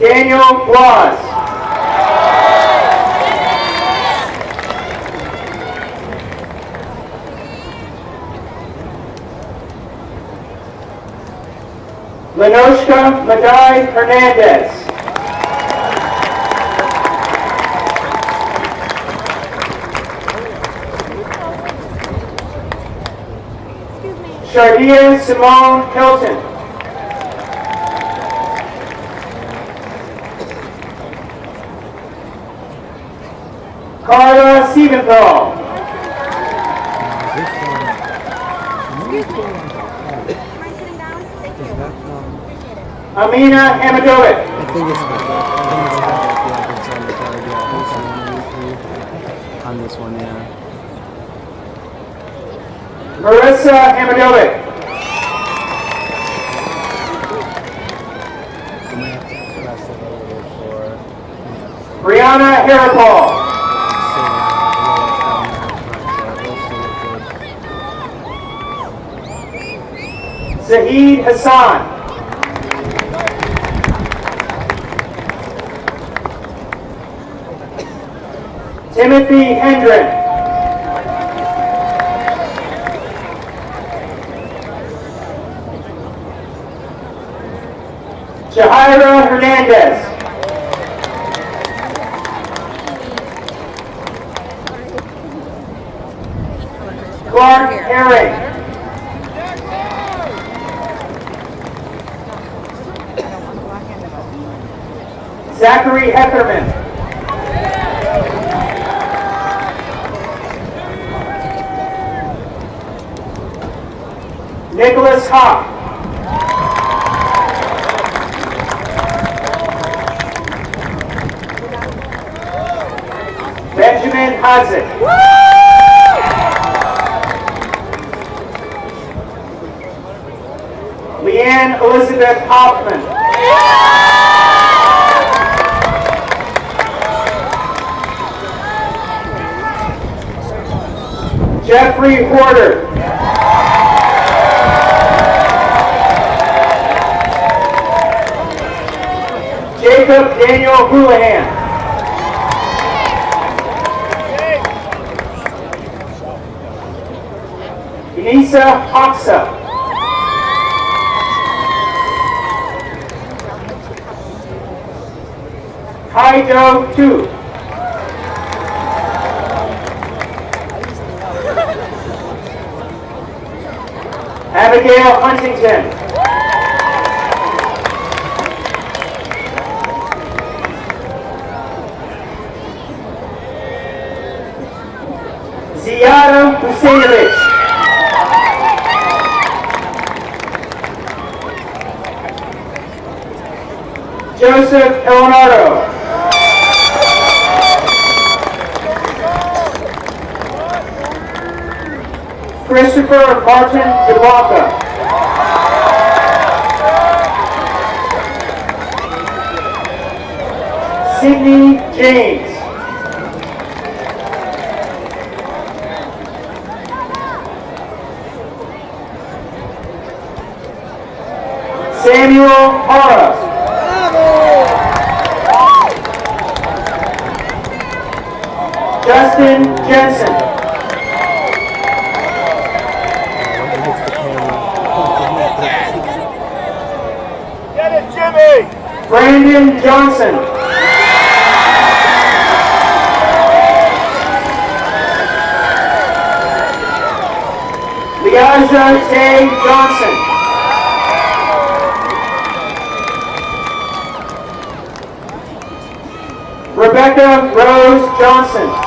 Daniel Blas. Lenoshka Madai Hernandez. Shardia Simone Hilton. Carla Siebenthal. Amina Hamadovic. I think it's on the card, yeah. I think it's on 1 of these 3. On this one, yeah. Marissa Hamadovic. You might have to press it a little for Brianna Harrapal. Zahid Hassan. Timothy Hendren. Jahaira Hernandez. Clark Herring. Zachary Heckerman. Nicholas Hawk. Benjamin Hazik. Leanne Elizabeth Hoffman. Jeffrey Horder. Jacob Daniel Houlihan. Enisa Hoxa. Kaido Tu. Abigail Huntington. Ziada Husainovich. Joseph Eleonardo. Christopher Martin DeBlanca. Sydney James. Samuel Hara. Justin Jensen. Get it, Jimmy! Brandon Johnson. Leaja Tay Johnson. Rebecca Rose Johnson.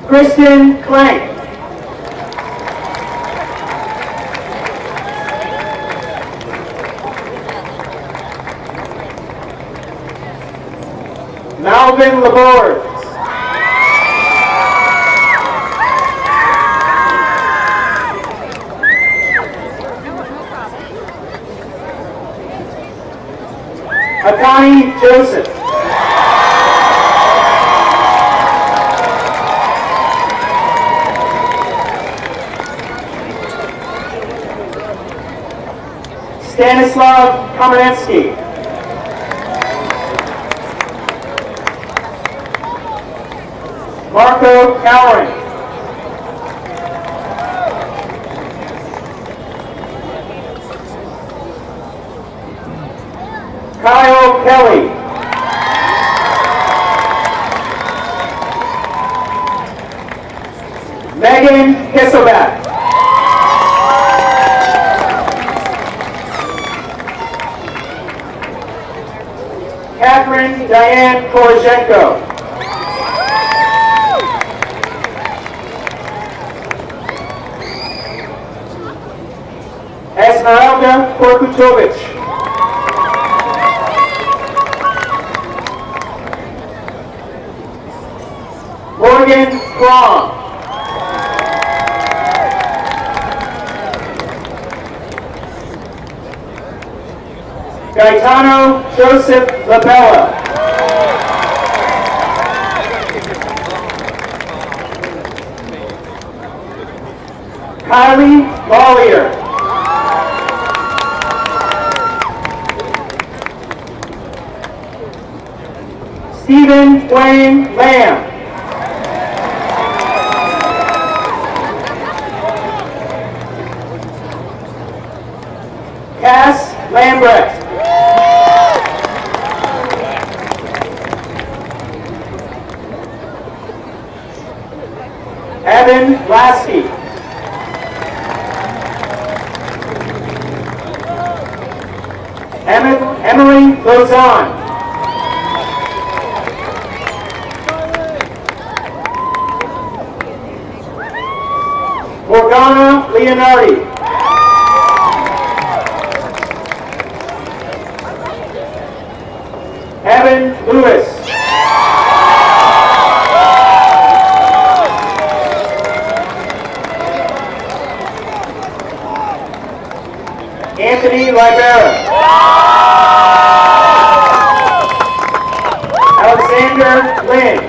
Kristen Clank. Malvin Laborde. Akani Joseph. Stanislav Kamenetsky. Marco Cowering. Kyle Kelly. Megan Kisselback. Catherine Diane Koroshenko. Esmeralda Korkutovich. Morgan Crom. Gaetano Joseph Labella. Kylie Lawlier. Stephen Wayne Lamb. Cass Lambrecht. Evan Lasky. Emily Lozon. Morgana Leonardi. Evan Lewis. Anthony Libera. Alexander Lynn.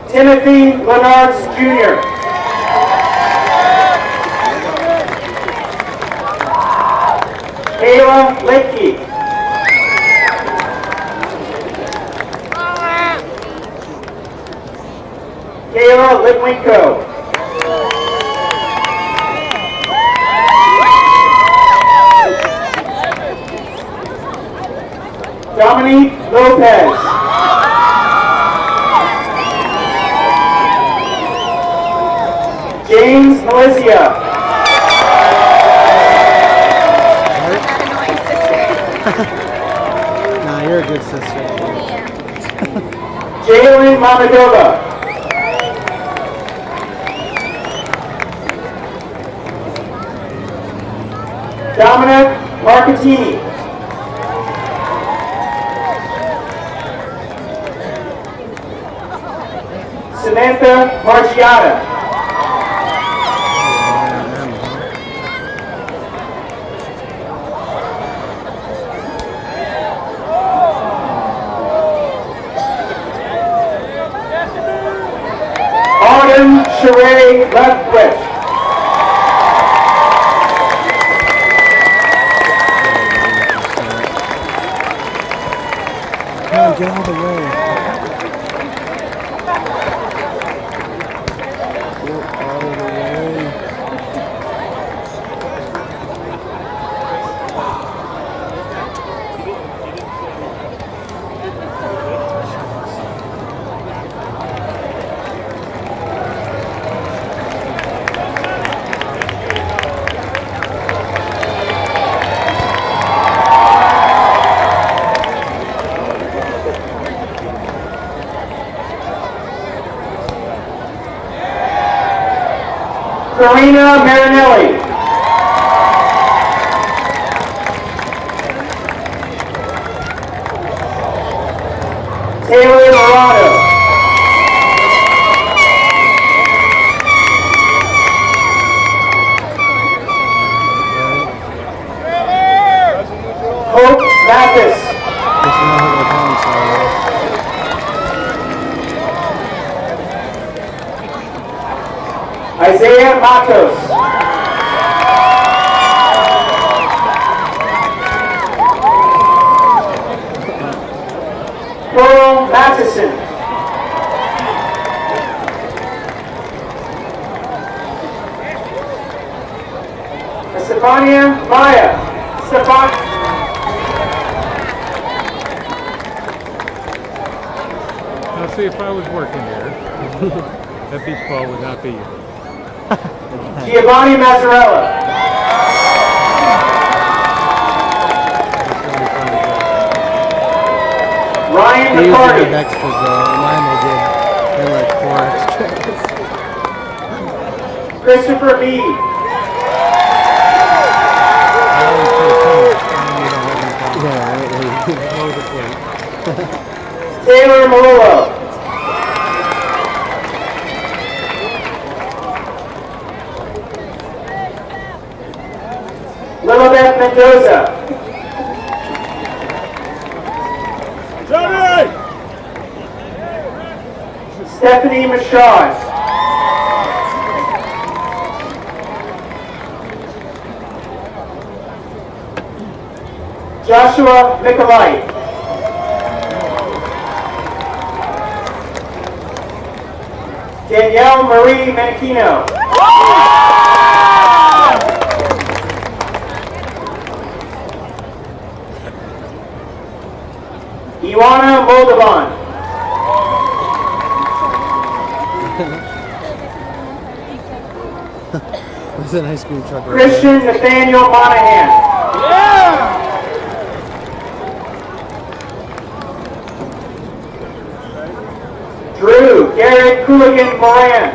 Timothy Lenards Jr. Kayla Litkey. Kayla Litwinko. Dominique Lopez. James Malicia. Nah, you're a good sister. Jalen Mamadova. Dominic Marcatini. Samantha Margiata. Autumn Sheree Leftwich. Come on, get out of the way. Get out of the way. Karina Marinelli. Taylor Morado. Hope Mathis. Isaiah Matos. Pearl Matheson. Estefania Maya. Now see, if I was working here, that beach ball would not be here. Giovanni Mazzarella. Ryan They usually McCarty. give extras though. Mine they did like 4 extras. Christopher Meade. Yeah, right. Taylor Malillo. Lilibeth Mendoza. Stephanie Michaud. Joshua Nicolai. Danielle Marie Manchino. Ioana Moldovan. There's an ice cream truck right Christian Nathaniel Monahan. Drew Garrett Cooligan Moran.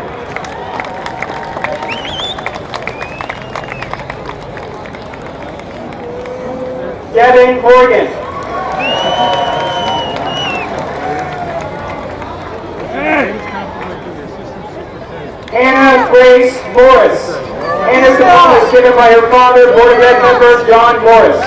Devin Morgan. Grace Morris. And his diploma is given by her father, Board of Ed member John Morris.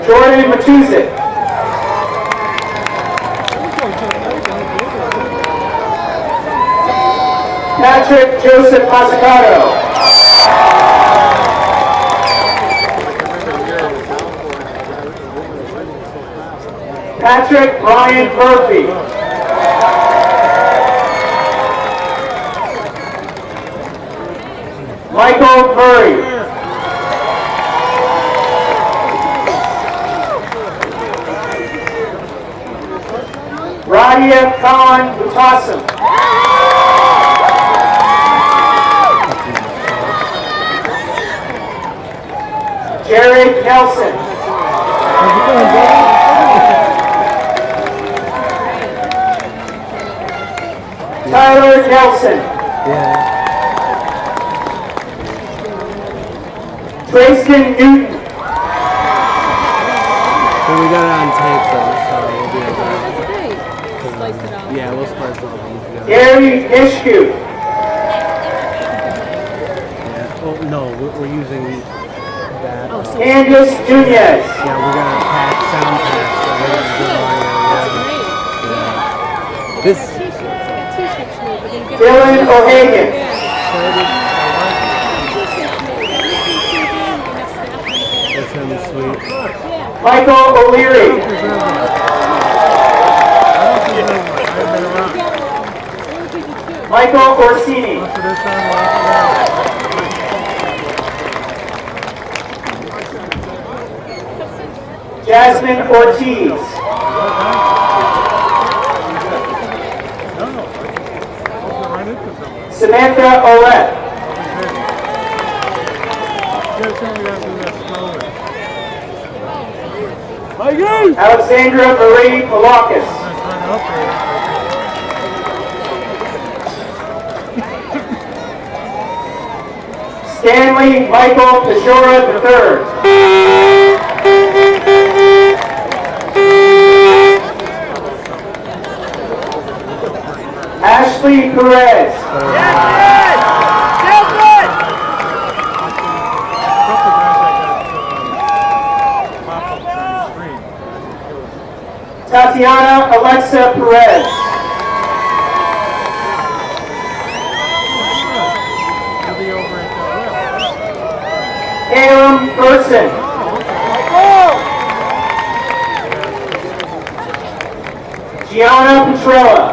Jordan Matuzik. Patrick Joseph Mazzucato. Patrick Brian Murphy. Michael Murray. Radia Khan Mutasim. Jared Nelson. Tyler Nelson. Trayston Newton. Well, we got it on tape though, so we'll be okay. Yeah, we'll splice all of them together. Gary Nishku. Yeah. Oh, no, we're using that. Candice Nunez. Yeah, we're gonna pack sound pack. So we're gonna do all this. Dylan O'Hagan. That's gonna be sweet. Michael O'Leary. Michael Orsini. Jasmine Ortiz. Samantha Olette. Alexandra Marie Malakis. Stanley Michael Peshora III. Ashley Perez. Tatiana Alexa Perez. Caleb Burson. Gianna Petrella.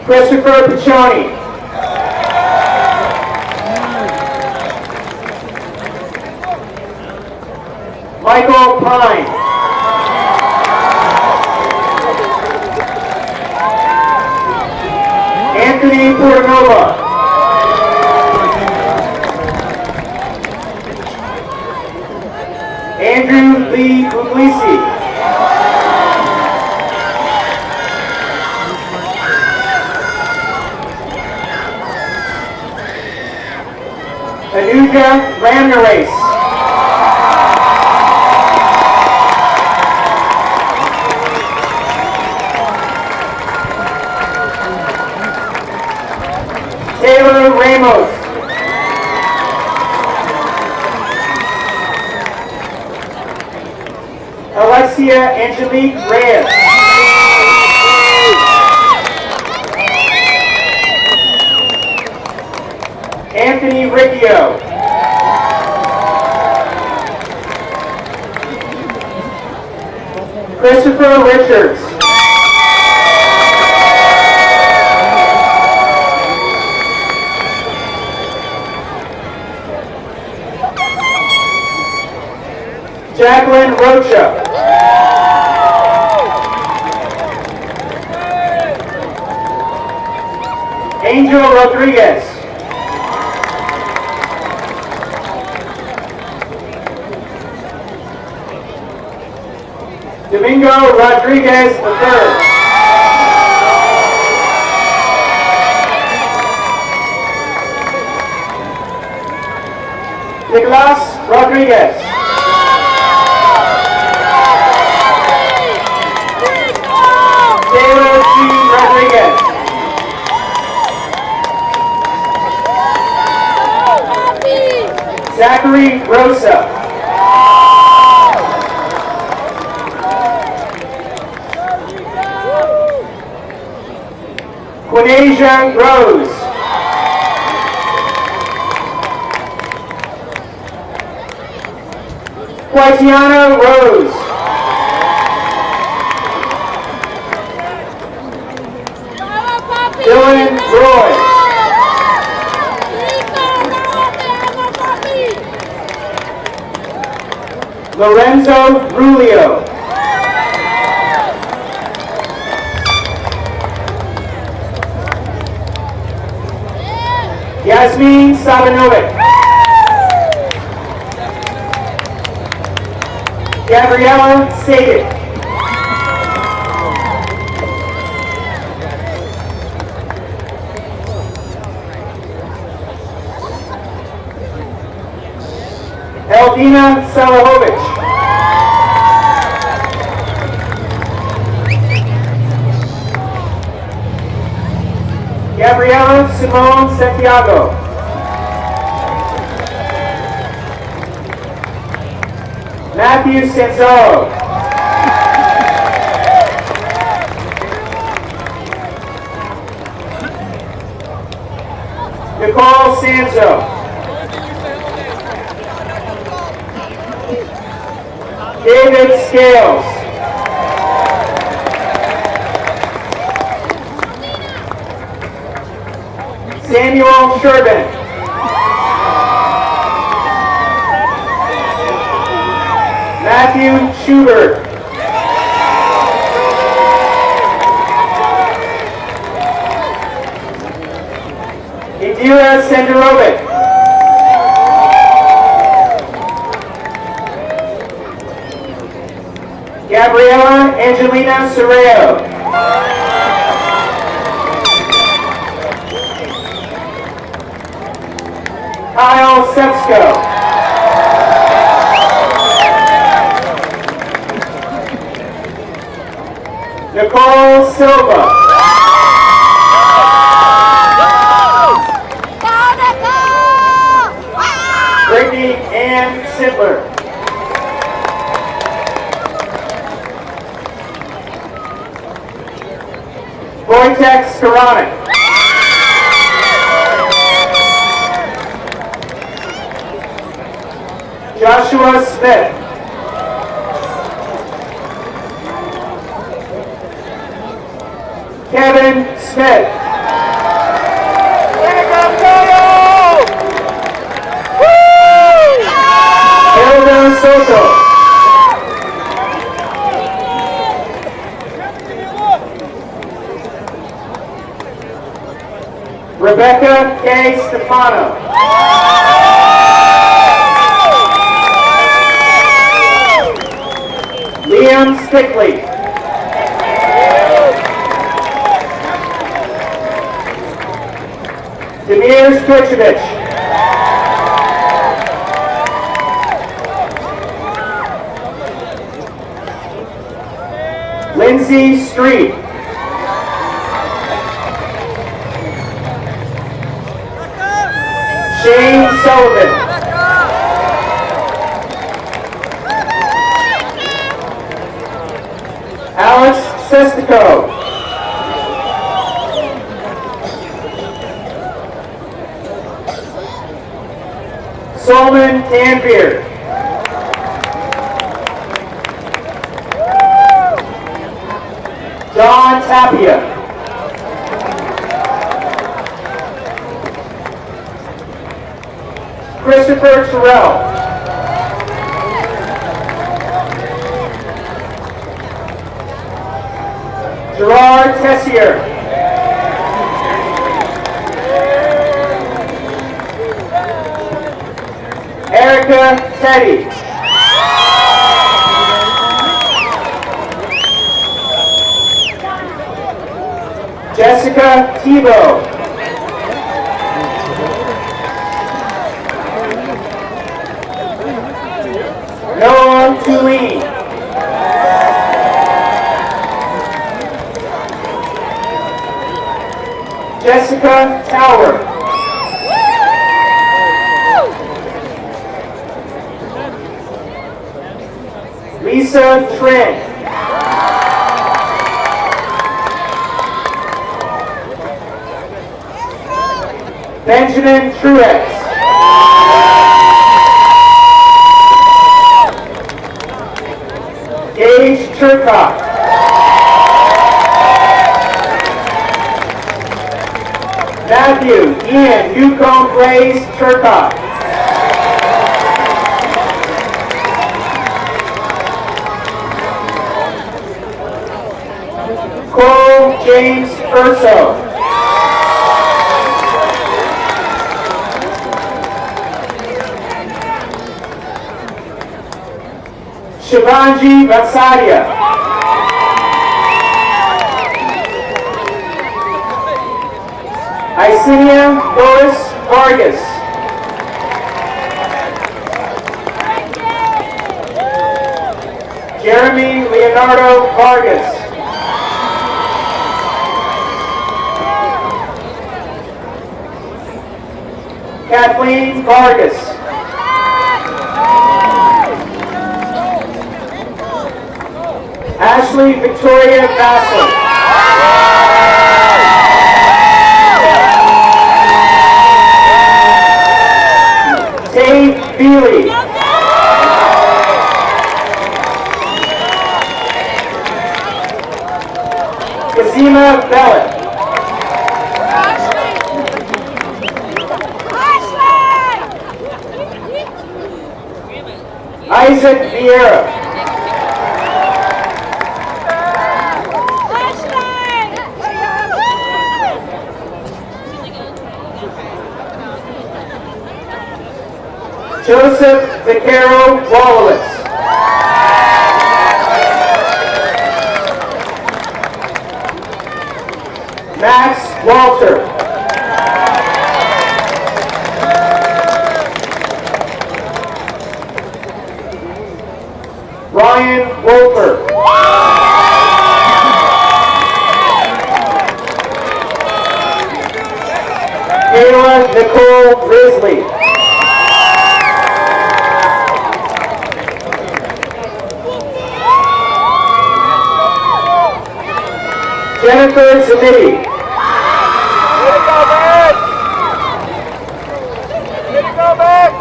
Christopher Piccioni. Michael Pine. Anthony Portanova. Andrew Lee Puglisi. Anuja Ramnares. Taylor Ramos. Alexia Angelique Reyes. Anthony Riccio. Christopher Richards. Jacqueline Rocha. Angel Rodriguez. Domingo Rodriguez III. Rodriguez. Taylor G. Rodriguez. Zachary Rosa. Quinasia Rose. Quatiana Rose. Dylan Roy. Lorenzo Rulio. Yasmin Sabanovic. Gabriella Sagan. Eldina Salahovic. Gabriela Simone Santiago. Matthew Sanzaro. Nicole Sanzo. David Scales. Samuel Sherbin. Matthew Schubert. Indira Senderovic. Gabriela Angelina Sorreo. Kyle Sepsko. Nicole Silva. Brittany Ann Sittler. Wojtek Skoronek. Joshua Smith. Kevin Smith. Hilda Soto. Rebecca K. Stefano. Liam Stickley. Demir Sturcevich. Lindsay Street. Shane Sullivan. Alex Sestico. Solomon Tanvir. John Tapia. Christopher Terrell. Gerard Tessier. Erica Teddy. Jessica Tebow. Noah Tulane. Jessica Tower. Lisa Trent. Benjamin Truex. Gage Turcotte. Matthew Ian Newcomb Blaze Turcotte. Cole James Urso. Shivanji Vatsadia. Isenia Doris Vargas. Jeremy Leonardo Vargas. Kathleen Vargas. Ashley Victoria Bassler. Dave Bealey. Kazima Bellet. Isaac Vieira. Joseph Vaquero Wallowitz. Max Walter. Ryan Wolfer. Kayla Nicole Risley. Jennifer Zamiti. Way to go, man! Way to go, man!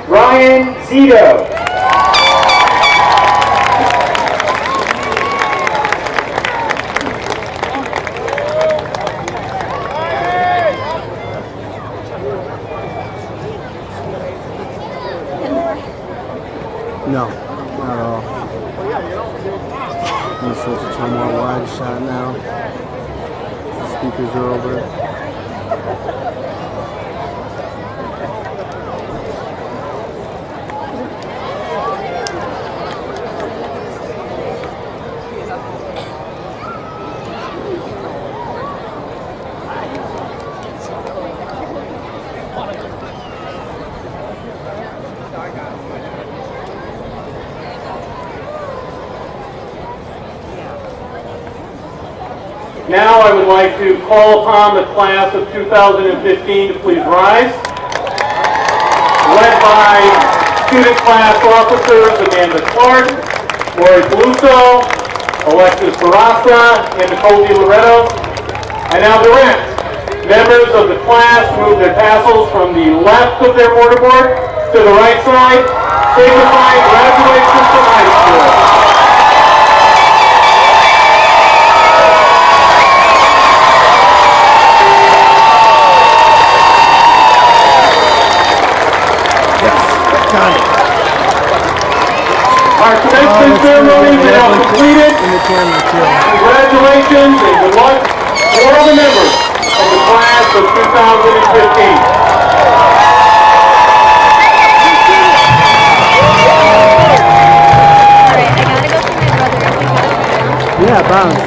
Ryan Zito. No, not at all. I'm going to switch to a more wide shot now. The speakers are over. Now I would like to call upon the class of 2015 to please rise. Led by student class officers Amanda Clark, Lori Peluso, Alexis Barassa, and Nicole Guerrero. I now direct members of the class move their tassels from the left of their mortarboard to the right side, signifying graduation from high school. Our commencement ceremony is now completed. Congratulations and good luck to all the members of the class of 2015. Yeah, bounce.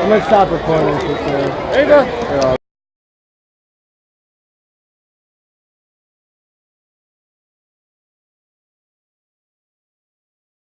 I'm gonna stop recording for sure. Ava! They're all